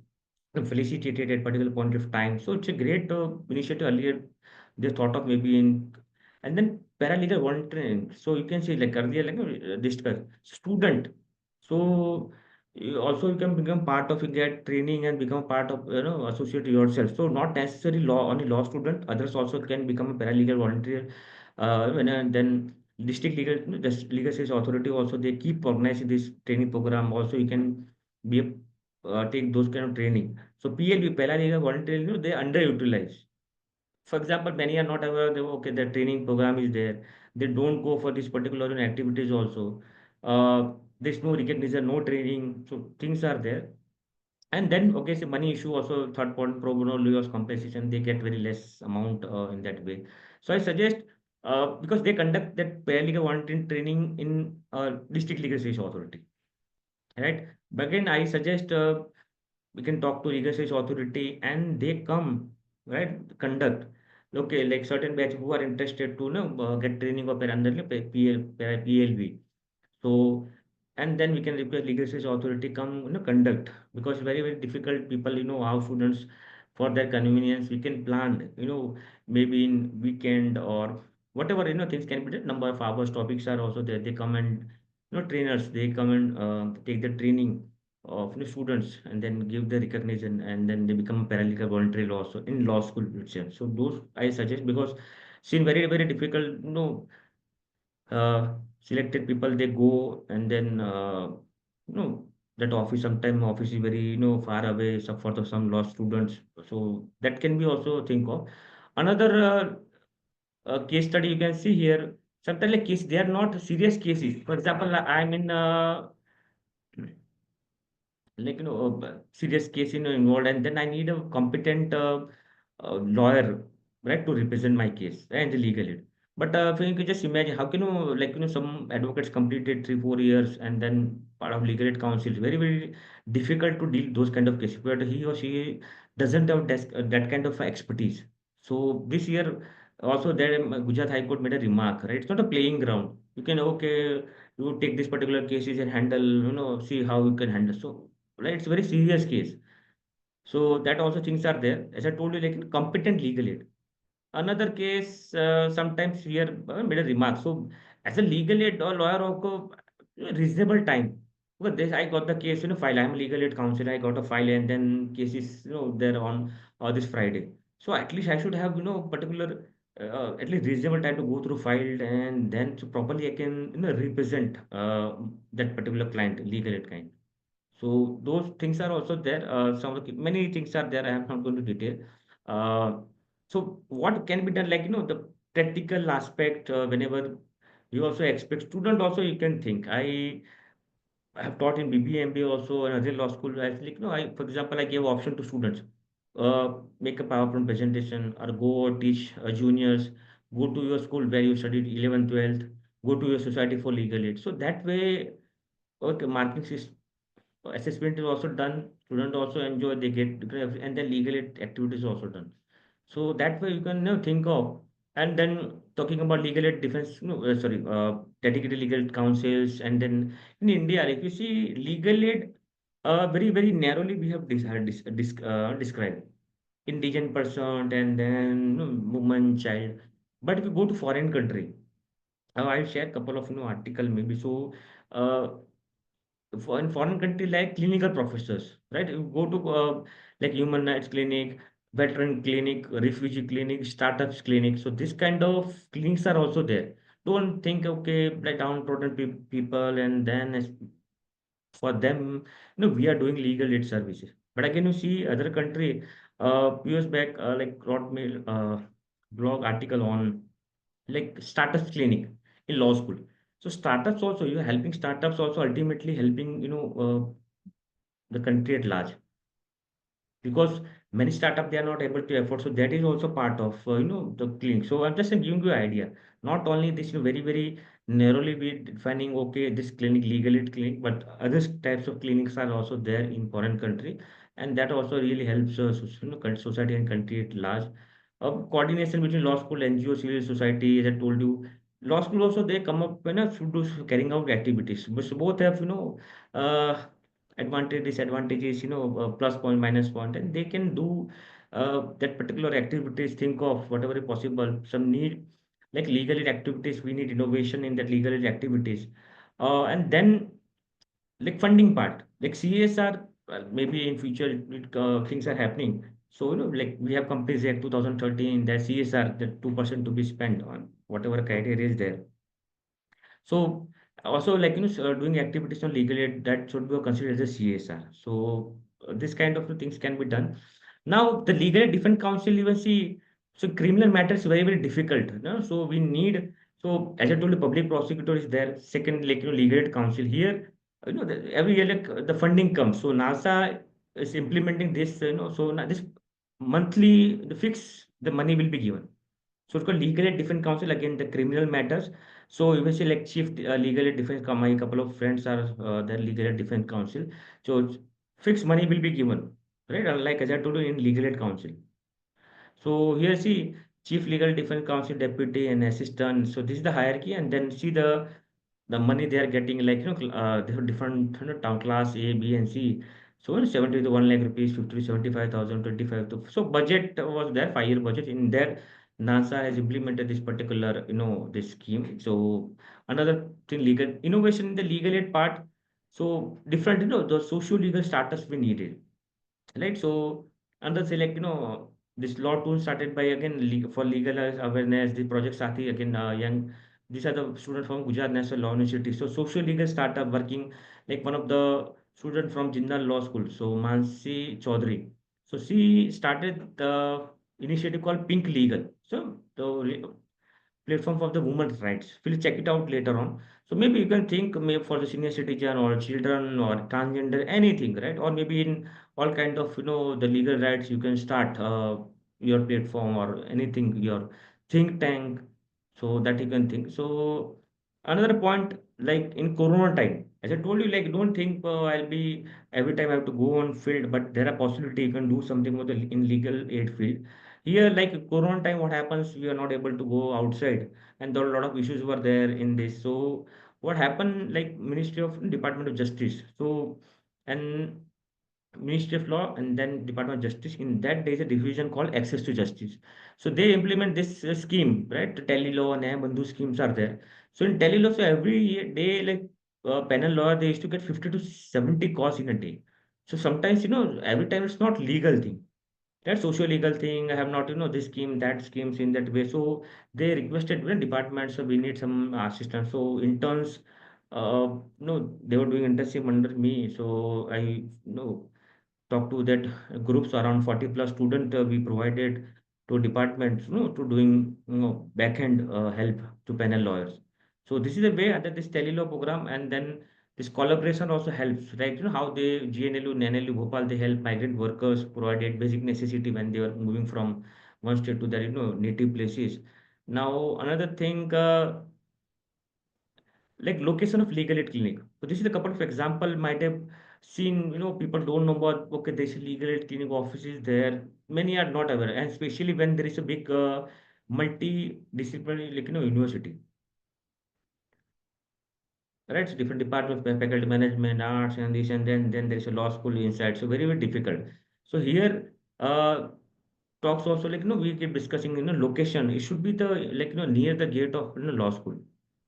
felicitated at particular point of time. So it's a great initiative. Earlier they thought of maybe in, and then paralegal volunteering. So you can say, like earlier, like discuss student. So also you can become part of, you get training and become part of, associate yourself. So not necessarily law, only law student, others also can become a paralegal volunteer. And then district legal, the legal service authority also, they keep organizing this training program. Also you can be take those kind of training. So PLV, paralegal volunteer, they underutilized. For example, many are not aware that, okay, the training program is there. They don't go for this particular activities also. There's no recognition, no training. So things are there. And then, okay, so money issue also, third point, pro bono lawyers compensation, they get very less amount in that way. So I suggest, because they conduct that paralegal volunteering training in district legal service authority, right? But again, I suggest we can talk to legal service authority and they come, right, conduct. Okay, like certain batch who are interested to get training of under PLV. So, and then we can request legal service authority come, conduct, because very, very difficult people, how students, for their convenience, we can plan, maybe in weekend or whatever, things can be done. Number of hours, topics are also there. They come and, trainers, they come and take the training of students and then give the recognition, and then they become a paralegal voluntary law, so in law school itself. So those I suggest, because seen very, very difficult, selected people, they go, and then you know that office, sometime office is very far away, so for some law students. So that can be also think of another case study. You can see here, sometimes like case, they are not serious cases. For example, I'm in like serious case involved, and then I need a competent lawyer, right, to represent my case and the legal aid. But if you can just imagine, how can you, like, some advocates completed 3 4 years and then part of legal aid council. It's very very difficult to deal those kind of cases, but he or she doesn't have that kind of expertise. So this year also there Gujarat High Court made a remark, right? It's not a playing ground. You can, okay, you take this particular cases and handle, see how you can handle. So right, it's a very serious case. So that also things are there. As I told you, like competent legal aid. Another case, sometimes here made a remark. So as a legal aid or lawyer, also reasonable time. Because this, I got the case, file. I'm a legal aid counsel. I got a file, and then case is, there on this Friday. So at least I should have, particular, at least reasonable time to go through file, and then so properly I can, represent that particular client, legal aid client. So those things are also there. Some of many things are there. I am not going to detail. Uh, so what can be done, like, the practical aspect, whenever you also expect student also, you can think. I have taught in BBMBA also and other law school. I like, for example, I gave option to students, make a PowerPoint presentation or go teach juniors, go to your school where you studied 11th, 12th, go to your society for legal aid. So that way, okay, marking system assessment is also done, student also enjoy, they get grades, and then legal activities also done. So that way you can, think of. And then talking about legal aid defense, sorry, dedicated legal counsels. And then in India, if you see legal aid, very very narrowly we have described indigent person, and then, woman, child. But if you go to foreign country, I'll share a couple of, article maybe. So uh, for in foreign country, like clinical professors, right? You go to, like human rights clinic, veteran clinic, refugee clinic, startups clinic. So this kind of clinics are also there. Don't think, okay, like downtrodden people, and then for them, we are doing legal aid services. But again, you see other country, years back, like wrote me blog article on like startups clinic in law school. So startups also, you're helping startups also, ultimately helping, the country at large, because many startup they are not able to afford. So that is also part of, the clinic. So I'm just giving you an idea. Not only this, very very narrowly we defining, okay, this clinic, legal aid clinic, but other types of clinics are also there in foreign country, and that also really helps, society and country at large. Coordination between law school, NGO, civil society, as I told you. Law school also, they come up when to do carrying out activities, but so both have, uh, advantage, disadvantages, plus point, minus point, and they can do that particular activities. Think of whatever is possible. Some need, like legal aid activities, we need innovation in that legal aid activities. And then, like funding part, like CSR, maybe in future things are happening. So, like we have companies like 2013, that CSR, that 2% to be spent on whatever criteria is there. So also, like, doing activities on legal aid, that should be considered as a CSR. So this kind of things can be done. Now the legal aid defense council, even see, so criminal matters very very difficult. So we need, so as I told you, public prosecutor is there. Second, like, legal aid council here. Every year, like, the funding comes. So NASA is implementing this. So now this monthly the fix the money will be given. So it's called Legal Aid Defense Council, again, the criminal matters. So you will see like Chief Legal Aid Defense, my couple of friends are their Legal Aid Defense Council. So fixed money will be given, right? Like as I told you, in Legal Aid Council. So here see Chief Legal Defense Counsel, Deputy and Assistant. So this is the hierarchy, and then see the money they are getting, like, they have different, town class A, B, and C. So 70 to 1 lakh rupees, 50 to 75,000, 25 to, so budget was there, 5 year budget. In there, NASA has implemented this particular, this scheme. So another thing, legal innovation in the legal aid part. So different, the socio legal status we needed, right? So under say, like, this law tool started by, again, for legal awareness, the project Sati, again, young, these are the students from Gujarat National Law University. So social legal startup working, like one of the student from Jindal Law School, so Mansi Chaudhary. So she started the initiative called Pink Legal. So the platform for the women's rights. We'll check it out later on. So maybe you can think, maybe for the senior citizen or children or transgender, anything, right? Or maybe in all kind of, the legal rights, you can start your platform or anything, your think tank. So that you can think. So another point, like in Corona time, as I told you, like don't think I'll be every time I have to go on field, but there are possibility you can do something with the in legal aid field. Here, like Corona time, what happens? We are not able to go outside, and there are a lot of issues were there in this. So what happened? Like Ministry of Department of Justice. So and Ministry of Law and then Department of Justice. In that, there is a division called Access to Justice. So they implement this scheme, right? The Telelaw and Bandhu schemes are there. So in Telelaw, so every day, like panel lawyer, they used to get 50 to 70 calls in a day. So sometimes, every time it's not legal thing. That social legal thing, I have not, this scheme, that schemes in that way. So they requested department, so we need some assistance. So interns, they were doing internship under me. So I, talk to that groups around 40 plus student we provided to departments to doing back end help to panel lawyers. So this is a way under this telelaw program, and then this collaboration also helps, right? How they GNLU, NNLU, Bhopal, they help migrant workers provided basic necessity when they are moving from one state to their native places. Now another thing, like location of legal aid clinic. So this is a couple of example might have seen, people don't know about, okay, there's a legal aid clinic offices there. Many are not aware, and especially when there is a big multi-disciplinary, like, university, right? So different departments, faculty management, arts, and this, and then there is a law school inside. So very, very difficult. So here, talks also, like we keep discussing location, it should be the, like near the gate of law school,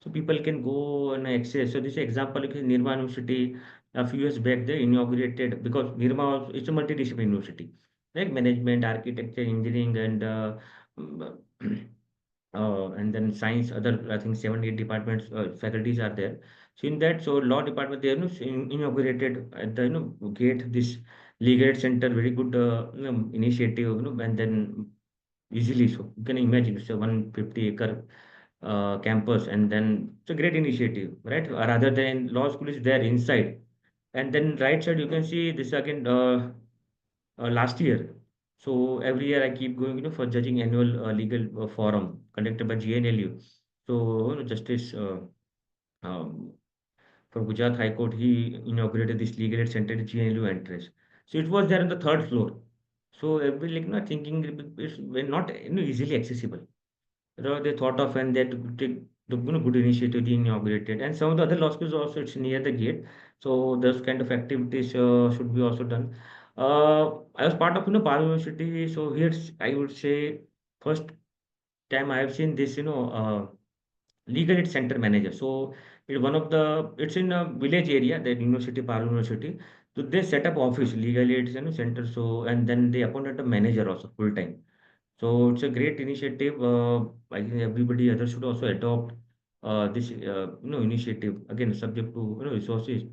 so people can go and access. So this example, like Nirma University, a few years back they inaugurated, because Nirma it's a multidisciplinary university, like management, architecture, engineering, mm, and then science, other I think 7 8 departments, faculties are there. So in that, so law department they inaugurated at the gate this legal aid center, very good initiative, and then easily, so you can imagine it's a 150-acre campus, and then it's a great initiative, right? Rather than law school is there inside, and then right side you can see this again, last year. So every year I keep going, for judging annual legal forum conducted by GNLU. So Justice um, from Gujarat High Court, he inaugurated this legal aid center at GNLU entrance. So it was there on the third floor. So every, like thinking it's not easily accessible. They thought of, and they take the good initiative they inaugurated, and some of the other law schools also it's near the gate. So those kind of activities should be also done. I was part of Par University, so here I would say first time I have seen this legal aid center manager. So it's in a village area, the university, Par University. So they set up office legal aid center. So and then they appointed a manager also full time. So it's a great initiative. I think everybody others should also adopt this initiative. Again, subject to resources.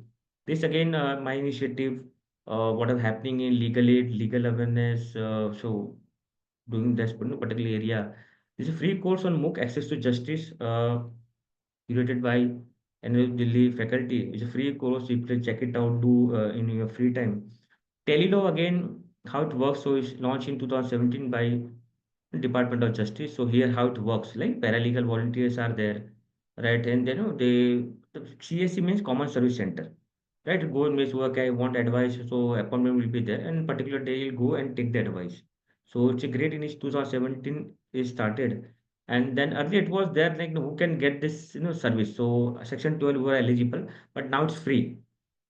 This again, my initiative. What is happening in legal aid, legal awareness. So doing this particular area. This is a free course on MOOC, Access to Justice, curated by NL Delhi faculty. It's a free course. You can check it out. Do in your free time. Telelaw again, how it works. So it's launched in 2017 by Department of Justice. So here how it works, like paralegal volunteers are there, right? And the CSC means Common Service Center, right? Go and miss work, I want advice, so appointment will be there, and particular day you'll go and take the advice. So it's a great initiative. 2017 is started, and then earlier it was there, like who can get this service. So Section 12 were eligible, but now it's free.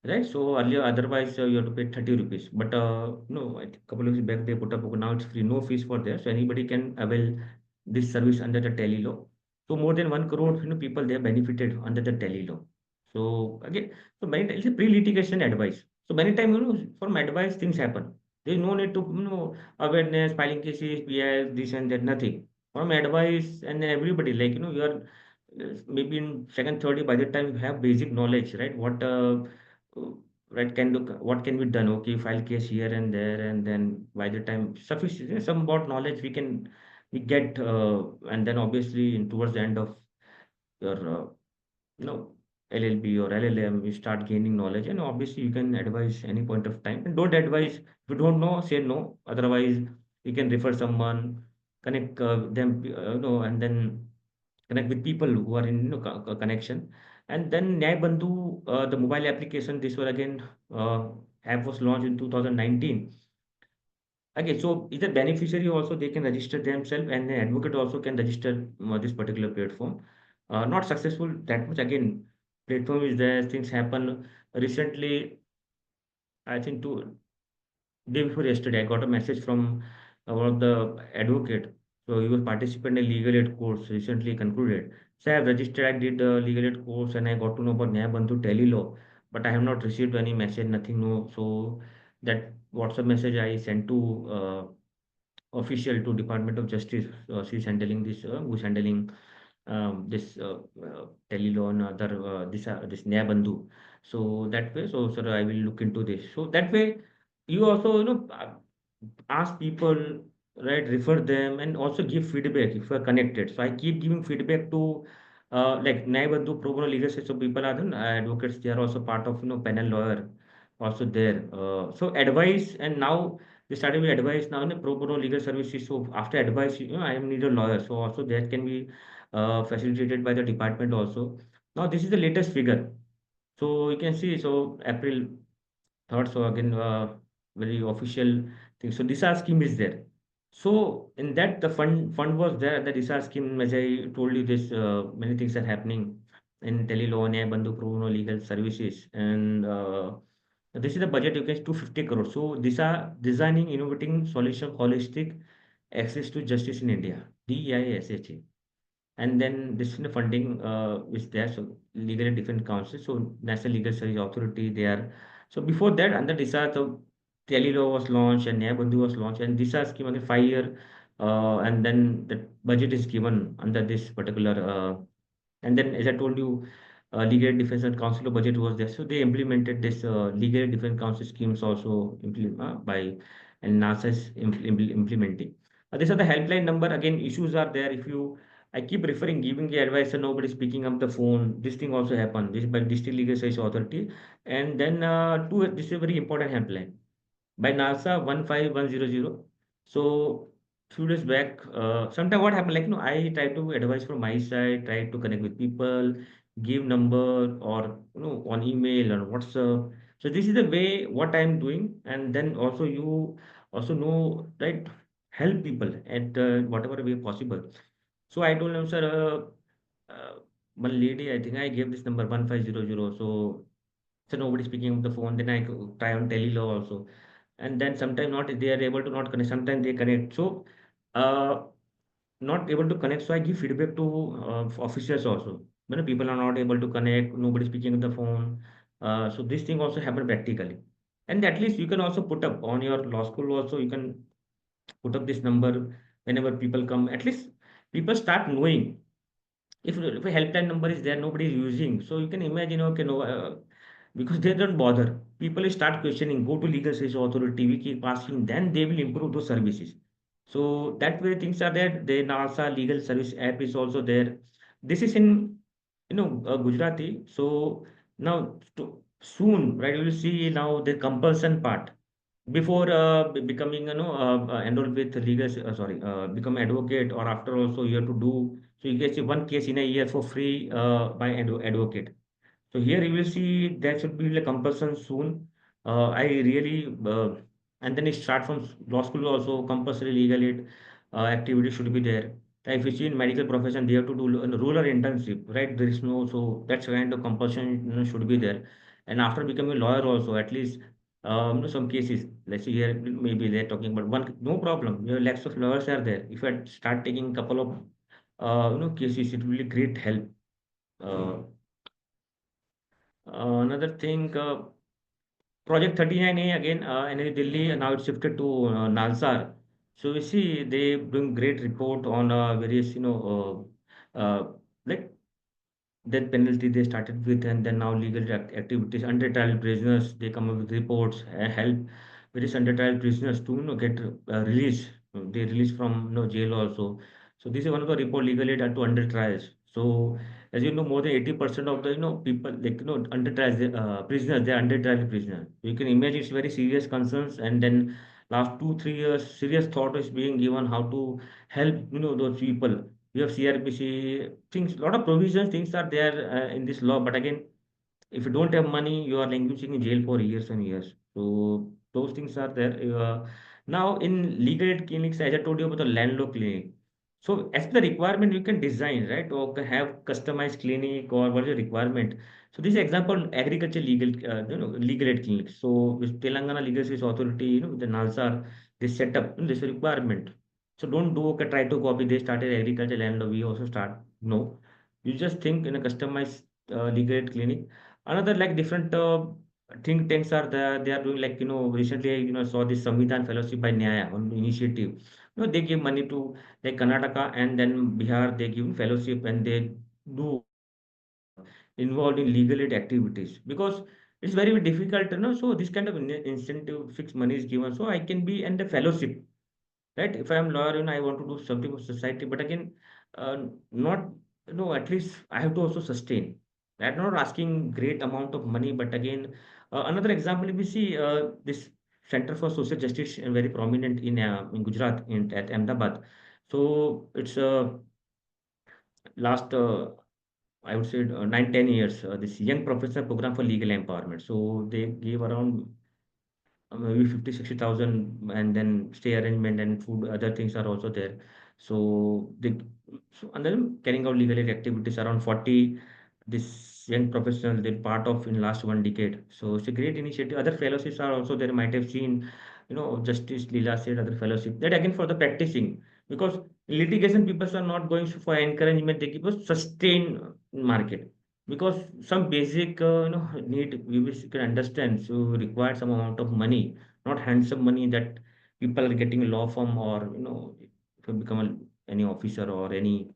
Right, so earlier otherwise you have to pay 30 rupees, but no, I think a couple of years back they put up, now it's free, no fees for there, so anybody can avail this service under the tele law. So more than 1 crore people they have benefited under the tele law. So again, so many times it's a pre-litigation advice. So many times from advice things happen. There is no need to awareness, filing cases, PIs, this and that, nothing. From advice, and then everybody, like you are maybe in second, third year, by the time you have basic knowledge, right? Uh, right, what can be done? Okay, file case here and there, and then by the time sufficient some about knowledge we get, and then obviously towards the end of your you know LLB or LLM, you start gaining knowledge, and obviously you can advise any point of time. And don't advise if you don't know, say no. Otherwise, you can refer someone, connect them, and then connect with people who are in connection. And then Nyay Bandhu, the mobile application, this was again app was launched in 2019. Okay, so either beneficiary also they can register themselves and the advocate also can register this particular platform. Not successful that much. Again, platform is there, things happen. Recently, I think two day before yesterday, I got a message from one of the advocate. So he was participating in a legal aid course recently concluded. So I have registered, I did the legal aid course and I got to know about Nyaya Bandhu Telelaw, but I have not received any message, nothing, no. So that WhatsApp message I sent to official to Department of Justice. She's handling this, who's handling this Telelaw and other this Nyaya Bandhu. So that way, so sir, I will look into this. So that way, you also ask people, right, refer them and also give feedback if you are connected. So I keep giving feedback to like Naibandhu Pro Bono Legal System people are the advocates, they are also part of panel lawyer also there. So advice, and now they started with advice now in the pro bono legal services. So after advice, I am need a lawyer, so also that can be facilitated by the department also. Now this is the latest figure, so you can see, so April thought so again, very official thing. So DISA scheme is there. So in that the fund was there. The DISA scheme, as I told you, this many things are happening in Telelaw, Bandhu Pro Bono Legal Services, and this is the budget. You can 250 crores. So DISA designing innovating solution holistic access to justice in India. DISHA. And then this funding is there. So legal and defense council, so national legal service authority there. So before that, under DISA, the Tele law was launched and Nyaya Bandhu was launched, and DISA scheme again 5 year, and then the budget is given under this particular. And then, as I told you, legal and defense and council budget was there, so they implemented this legal and defense council schemes also by, and NASA is implementing. These are the helpline number. Again, issues are there. If you, I keep referring, giving the advice, and nobody is picking up the phone. This thing also happened. This by District Legal Service Authority, and then two. This is a very important helpline by NASA 15100. So few days back, sometime what happened, like I try to advise from my side, try to connect with people, give number or on email or WhatsApp. So this is the way what I'm doing, and then also you also know, right, help people at whatever way possible. So I told him, sir, one lady, I think I gave this number 1500. So nobody speaking of the phone. Then I try on Telelaw also, and then sometimes not they are able to not connect. Sometimes they connect. So uh, not able to connect. So I give feedback to officers also. People are not able to connect. Nobody speaking on the phone. So this thing also happen practically. And at least you can also put up on your law school also. You can put up this number whenever people come. At least people start knowing if a helpline number is there, nobody is using. So you can imagine, okay, no, because they don't bother. People start questioning, go to legal service authority, we keep asking, then they will improve those services. So that way things are there. The NASA legal service app is also there. This is in Gujarati. So now soon, right? You will see now the compulsion part before becoming enrolled with legal sorry become advocate, or after also you have to do, so you get one case in a year for free by advocate. So here you will see that should be like compulsion soon. I really and then it start from law school also compulsory legal aid activity should be there. If you see in medical profession, they have to do a rural internship, right? There is no, so that's kind of compulsion should be there. And after becoming a lawyer also, at least some cases, let's see here maybe they're talking about one, no problem. Your lakhs of lawyers are there. If I start taking couple of cases, it will be great help. Uh, Another thing, Project 39A again, NLE Delhi, now it's shifted to Nalsar. So we see they bring great report on various, like death penalty they started with, and then now legal activities, under trial prisoners, they come up with reports, help various under trial prisoners to get released. They release from jail also. So this is one of the report, legal aid to under trials. So as you know, more than 80% of the people, like under trials, prisoners, they are under trial prisoners. You can imagine it's very serious concerns, and then last 2 3 years serious thought is being given how to help those people. You have CRPC things, lot of provisions, things are there in this law. But again, if you don't have money, you are languishing in jail for years and years. So those things are there. Now in legal aid clinics, as I told you about the landlord clinic. So as per the requirement, you can design, right, or can have customized clinic or what is the requirement. So this is example agriculture legal, legal aid clinics. So with Telangana Legal Service Authority, the NALSAR, they set up this requirement. So don't do okay, try to copy. They started agriculture land, we also start. No, you just think in a customized legal aid clinic. Another like different think tanks are there. They are doing like recently saw this Samvidhan Fellowship by Nyaya on initiative. They give money to like Karnataka and then Bihar. They give fellowship and they do involved in legal aid activities because it's very difficult. So this kind of incentive fixed money is given. So I can be and the fellowship, right? If I am lawyer, I want to do something for society, but again, not, at least I have to also sustain. I'm not asking great amount of money, but again, another example, if we see this Center for Social Justice, very prominent in Gujarat, at Ahmedabad. So it's last, I would say, 9, 10 years, this young professional program for legal empowerment. So they gave around maybe 50, 60,000, and then stay arrangement and food, other things are also there. So they, so and then carrying out legal aid activities around 40 this young professional they part of in last 1 decade. So it's a great initiative. Other fellowships are also there. Might have seen, Justice Leela said other fellowship. That again for the practicing, because in litigation people are not going for encouragement. They give us sustain market, because some basic need we can understand, so require some amount of money, not handsome money that people are getting a law firm, or if you become any officer or any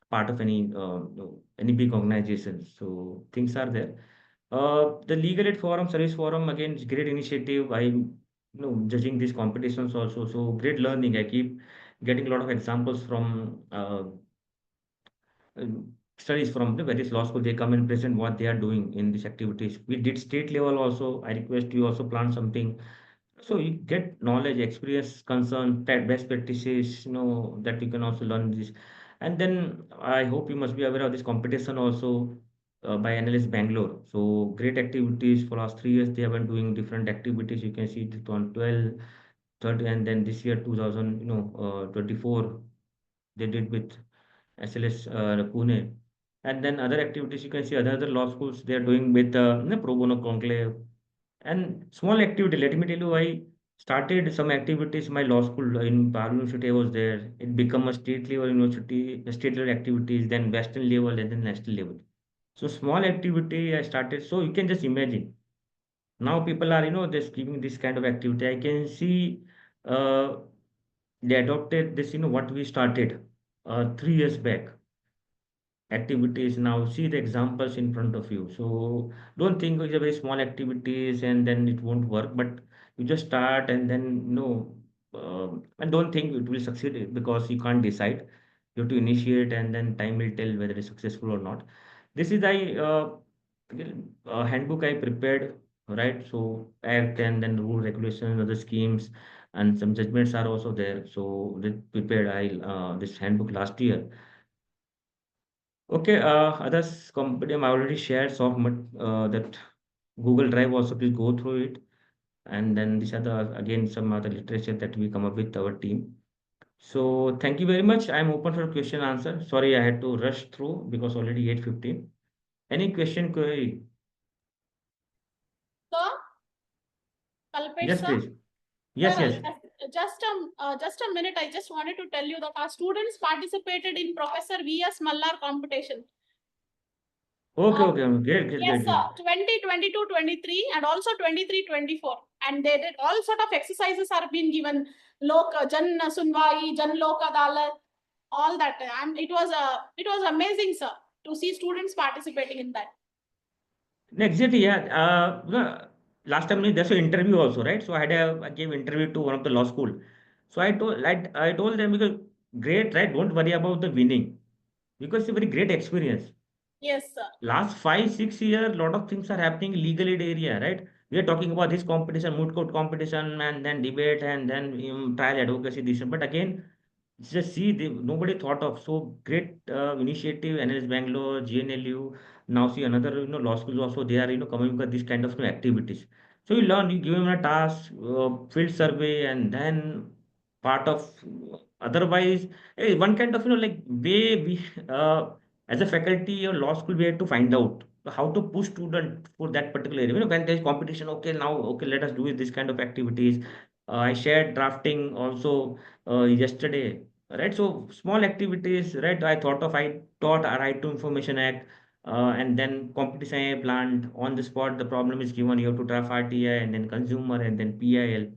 part of any big organization. So things are there. The legal aid forum, service forum, again, is great initiative. I judging these competitions also, so great learning. I keep getting a lot of examples from studies from the various law school. They come and present what they are doing in these activities. We did state level also. I request you also plan something, so you get knowledge, experience, concern, best practices, that you can also learn this. And then I hope you must be aware of this competition also by Analyst Bangalore. So great activities for last 3 years. They have been doing different activities. You can see it on 12, 30, and then this year 2000, 24, they did with SLS Pune. And then other activities you can see other law schools they are doing with pro bono conclave and small activity. Let me tell you, I started some activities in my law school in Par University. I was there. It become a state level university, state level activities, then western level, and then national level. So small activity I started. So you can just imagine. Now people are, just giving this kind of activity. I can see uh, they adopted this, what we started 3 years back activities. Now see the examples in front of you. So don't think it's a very small activities and then it won't work, but you just start and then and don't think it will succeed, because you can't decide. You have to initiate and then time will tell whether it's successful or not. This is a handbook I prepared, right? So act and then rule, regulation, other schemes, and some judgments are also there. So they prepared I this handbook last year. Okay, others company I already shared soft that Google Drive also, please go through it. And then these are the again some other literature that we come up with our team. So thank you very much. I'm open for question answer. Sorry, I had to rush through because already 8:15. Any question, query? Sir, Kalpesh Yes, sir. please. Yes, Sir, yes. just a minute. I just wanted to tell you that our students participated in Professor V.S. Mallar competition. Okay, Uh, okay. Great, great, yes, great, sir. great. 2022-23 and also 23-24. And they did all sort of exercises are being given. Jan Sunwai, Jan Lok Adalat, all that. And it was amazing, sir, to see students participating in that. Exactly, yeah. Last time there's an interview also, right? So I gave interview to one of the law school. So I told them, because great, right? Don't worry about the winning, because it's a very great experience. Yes, sir. Last 5, 6 years, lot of things are happening in legal aid area, right? We are talking about this competition, moot court competition, and then debate, and then trial advocacy. This, but again, just see, nobody thought of so great initiative. NS Bangalore, GNLU. Now see another law schools also, they are coming with this kind of activities. So you learn, you give them a task, field survey, and then part of otherwise one kind of like way we as a faculty or law school we have to find out how to push student for that particular area. When there is competition, okay, now okay, let us do this kind of activities. I shared drafting also yesterday, right? So small activities, right? I taught a Right to Information Act, and then competition I planned on the spot. The problem is given, you have to draft RTI and then consumer and then PIL.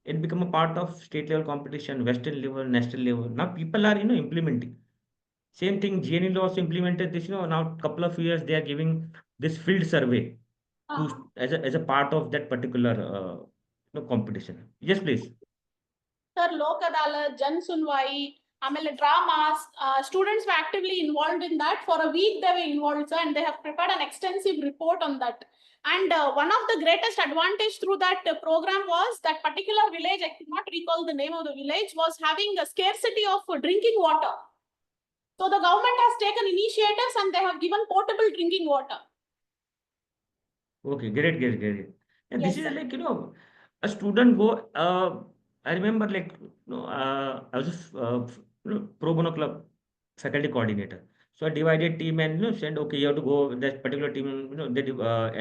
It become a part of state level competition, western level, national level. Now people are implementing. Same thing, GNL also implemented this. Now couple of years they are giving this field survey to Uh-huh. as a part of that particular competition. Yes, please. Sir, Lok Adalat, Jan Sunwai, ಆಮೇಲೆ dramas, students were actively involved in that. For a week they were involved, sir, and they have prepared an extensive report on that. And one of the greatest advantage through that program was that particular village, I cannot recall the name of the village, was having a scarcity of drinking water. So the government has taken initiatives and they have given portable drinking water. Okay, great, great, great. And this Yes, is sir. like, a student go, I remember like, I was a pro bono club faculty coordinator. So I divided team and, said, okay, you have to go with that particular team, they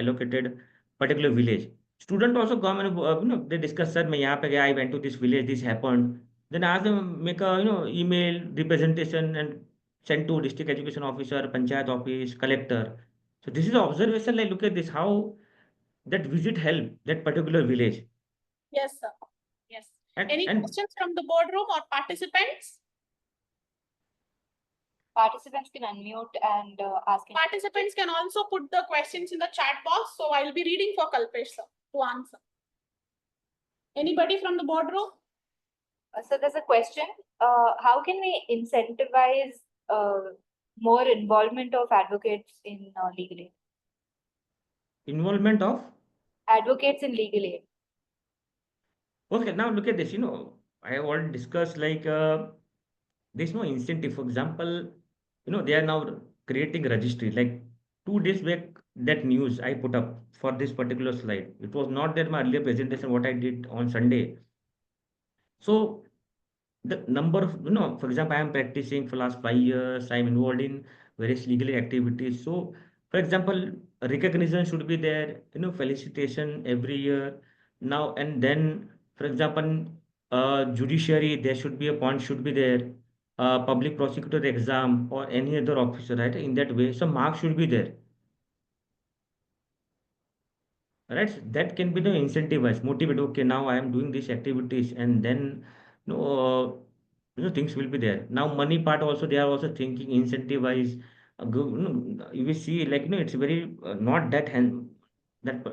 allocated particular village. Student also come and, they discuss, sir, मैं यहाँ पे गया, I went to this village, this happened. Then ask them, make a, email representation and send to district education officer, panchayat office, collector. So this is observation. Like look at this, how that visit help that particular village. Yes, sir. Yes. Any And questions from the boardroom or participants? Participants can unmute and ask. Participants can also put the questions in the chat box. So I'll be reading for Kalpesh, sir, to answer. Anybody from the boardroom? So there's a question. How can we incentivize more involvement of advocates in legal aid? involvement of, Advocates in legal aid. okay, now look at this. I have already discussed like there's no incentive. For example, they are now creating a registry. Like 2 days back, that news I put up for this particular slide. It was not there in my earlier presentation what I did on Sunday. So the number of, for example, I am practicing for last 5 years. I am involved in various legal activities. So for example, recognition should be there, felicitation every year now and then. For example, judiciary, there should be a point should be there, public prosecutor exam or any other officer, right? In that way some marks should be there, right? So that can be the incentivized motivate. Okay, now I am doing these activities, and then you know uh, things will be there. Now money part also, they are also thinking incentivize. You will see like it's very not that hand that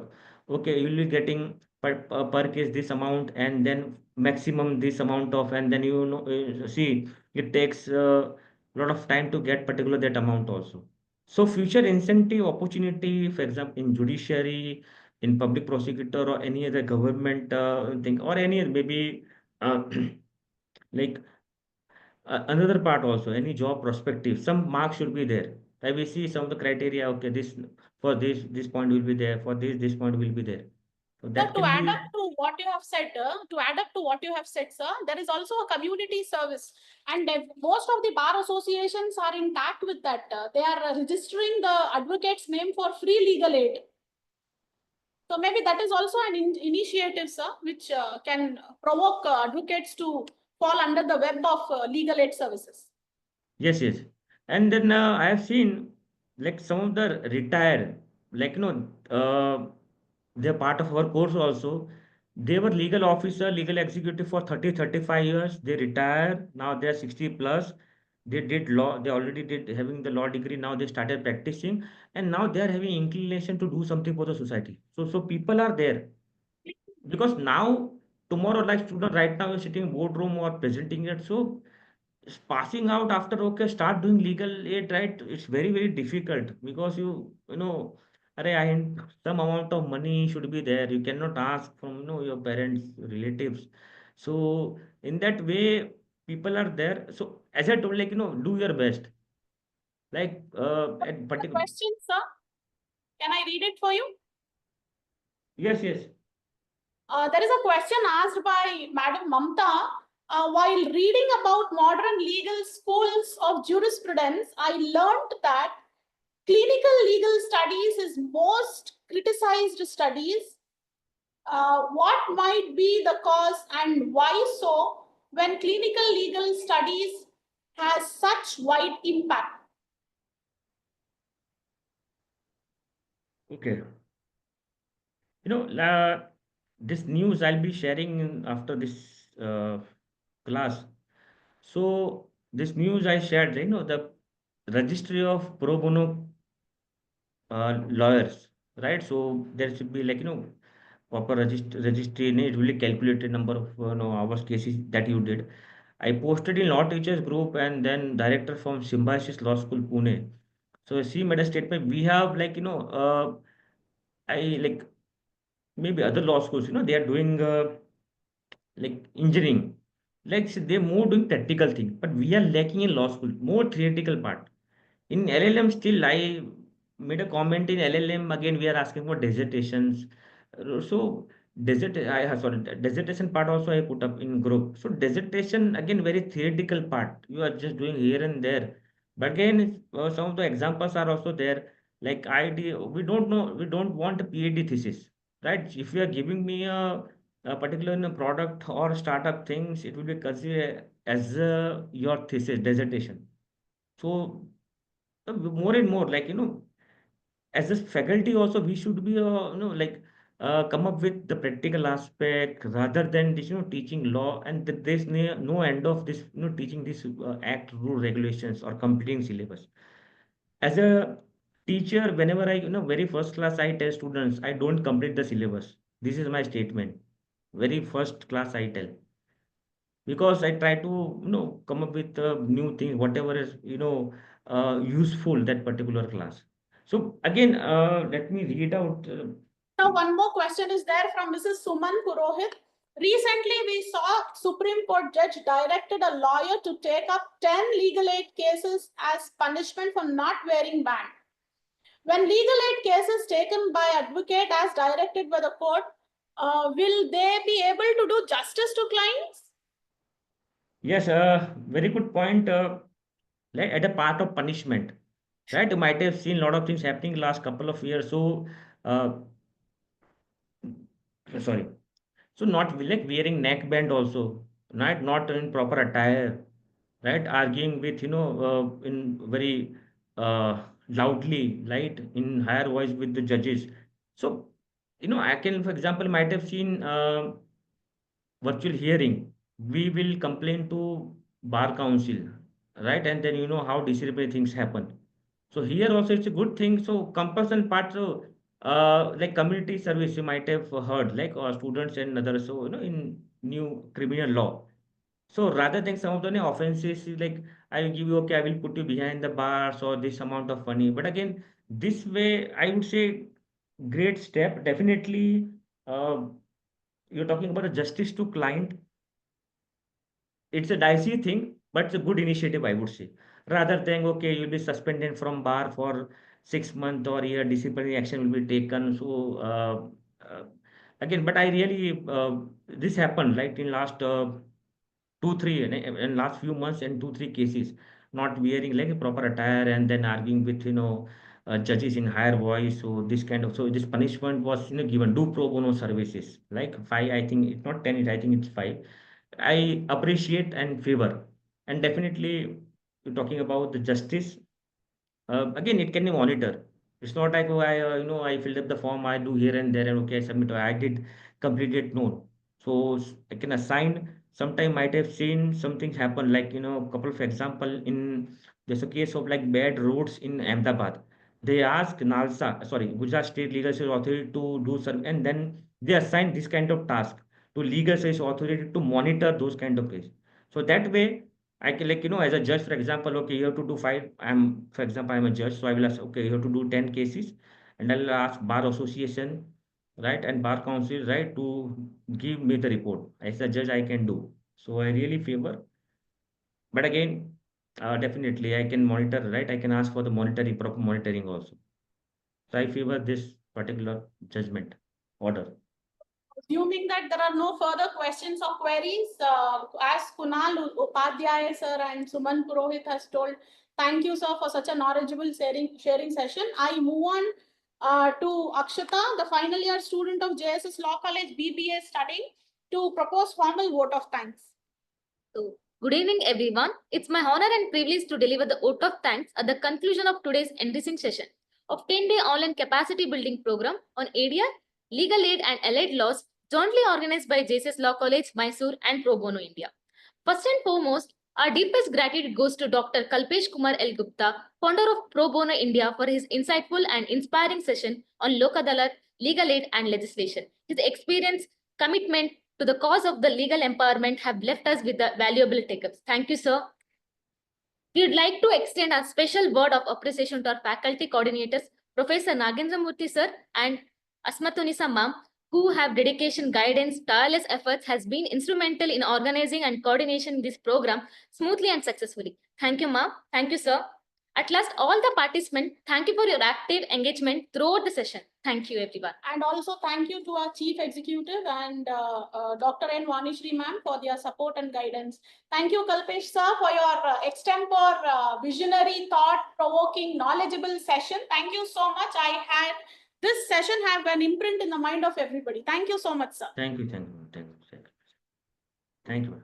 okay, you will be getting per case this amount and then maximum this amount of, and then see it takes a lot of time to get particular that amount also. So future incentive opportunity, for example, in judiciary, in public prosecutor or any other government thing, or any maybe uh, like another part also, any job perspective, some marks should be there. I will see some of the criteria. Okay, this for this point will be there. For this point will be there. So Sir, that to can add be. up to what you have said, sir, there is also a community service, and most of the bar associations are intact with that. They are registering the advocate's name for free legal aid. So maybe that is also an initiative, sir, which can provoke advocates to fall under the web of legal aid services. Yes, yes. And then I have seen like some of the retired, like they're part of our course also. They were legal officer, legal executive for 30, 35 years. They retire. Now they're 60 plus. They did law. They already did having the law degree. Now they started practicing, and now they are having inclination to do something for the society. So people are there because now tomorrow, like student right now is sitting in boardroom or presenting it. So passing out after, okay, start doing legal aid, right? It's very very difficult because array, some amount of money should be there. You cannot ask from your parents, relatives. So in that way, people are there. So as I told, like, do your best. Like, at The particular, question, sir, can I read it for you? yes, yes. There is a question asked by Madam Mamta. While reading about modern legal schools of jurisprudence, I learned that clinical legal studies is most criticized studies. What might be the cause and why so when clinical legal studies has such wide impact? Okay. This news I'll be sharing after this class. So this news I shared, the registry of pro bono lawyers, right? So there should be, like, proper registry, it really calculated number of hours cases that you did. I posted in law teachers group, and then director from Symbiosis Law School, Pune. So she made a statement. We have, like, I like maybe other law schools, they are doing like engineering, like they more doing practical thing, but we are lacking in law school more theoretical part. In LLM, still I made a comment. In LLM, again we are asking for dissertations. So sorry, dissertation part also I put up in group. So dissertation, again, very theoretical part, you are just doing here and there. But again, some of the examples are also there. Like we don't know, we don't want a PhD thesis, right? If you are giving me a particular, product or startup things, it will be considered as your thesis dissertation. So more and more, like, as a faculty also, we should be like come up with the practical aspect rather than this, teaching law, and there's no end of this, teaching this act, rule, regulations, or completing syllabus. As a teacher, whenever I, very first class, I tell students, I don't complete the syllabus. This is my statement. Very first class I tell, because I try to, come up with new things, whatever is, useful that particular class. So again, let me read out. Now, one more question is there from Mrs. Suman Purohit. Recently, we saw Supreme Court judge directed a lawyer to take up 10 legal aid cases as punishment for not wearing band. When legal aid cases taken by advocate as directed by the court, will they be able to do justice to clients? Yes, very good point. Like, at a part of punishment, right? You might have seen a lot of things happening last couple of years. So, uh, sorry. So not like wearing neckband also, right? Not in proper attire, right? Arguing with, in very loudly, right? In higher voice with the judges. So, I can, for example, might have seen virtual hearing. We will complain to bar council, right? And then, how disciplinary things happen. So here also it's a good thing. So compulsion part, so like community service, you might have heard, like students and others. So, in new criminal law. So rather than some of the offenses, is like, I will give you, okay, I will put you behind the bars or this amount of money. But again, this way, I would say, great step. Definitely, uh, you're talking about a justice to client. It's a dicey thing, but it's a good initiative, I would say. Rather than, okay, you'll be suspended from bar for 6 months or a year, disciplinary action will be taken. So again, but I really this happened like in last 2 3 in last few months, and 2 3 cases, not wearing like a proper attire, and then arguing with, judges in higher voice. So this kind of, so this punishment was, given, do pro bono services, like 5, I think it's not 10, I think it's 5. I appreciate and favor. And definitely, you're talking about the justice. Again, it can be monitor. It's not like, oh, I filled up the form, I do here and there, and okay, I submit. I did complete it. No. So I can assign. Sometime might have seen something happen, like, a couple of example in there's a case of like bad roads in Ahmedabad. They ask NALSA, sorry, Gujarat State Legal Service Authority to do some, and then they assign this kind of task to Legal Service Authority to monitor those kind of cases. So that way, I can, like, as a judge, for example, okay, you have to do 5. For example, I'm a judge, so I will ask, okay, you have to do 10 cases, and I'll ask Bar Association, right, and Bar Council, right, to give me the report. As a judge, I can do. So I really favor. But again, definitely I can monitor, right? I can ask for the monitoring, proper monitoring also. So I favor this particular judgment order. Assuming that there are no further questions or queries, as Kunal Upadhyay sir and Suman Purohit has told, thank you sir for such a knowledgeable sharing session. I move on to Akshata, the final year student of JSS Law College BBA studying, to propose formal vote of thanks. So, good evening, everyone. It's my honor and privilege to deliver the vote of thanks at the conclusion of today's enriching session of 10-day online capacity building program on ADR, legal aid and allied laws, jointly organized by JSS Law College, Mysore and Pro Bono India. First and foremost, our deepest gratitude goes to Dr. Kalpeshkumar L. Gupta, founder of Pro Bono India, for his insightful and inspiring session on Lok Adalat, legal aid and legislation. His experience, commitment to the cause of the legal empowerment have left us with the valuable take-ups. Thank you, sir. We would like to extend a special word of appreciation to our faculty coordinators, Professor Nagendra Murthy sir and Asmatunisa ma'am, who have dedication, guidance, tireless efforts, has been instrumental in organizing and coordination this program smoothly and successfully. Thank you, ma'am. Thank you, sir. At last, all the participants, thank you for your active engagement throughout the session. Thank you, everyone. And also thank you to our chief executive and Dr. N. Vanishri ma'am for their support and guidance. Thank you, Kalpesh sir, for your extempore, visionary, thought-provoking, knowledgeable session. Thank you so much. This session have an imprint in the mind of everybody. Thank you so much, sir. Thank you, thank you, thank you, thank you. Thank you.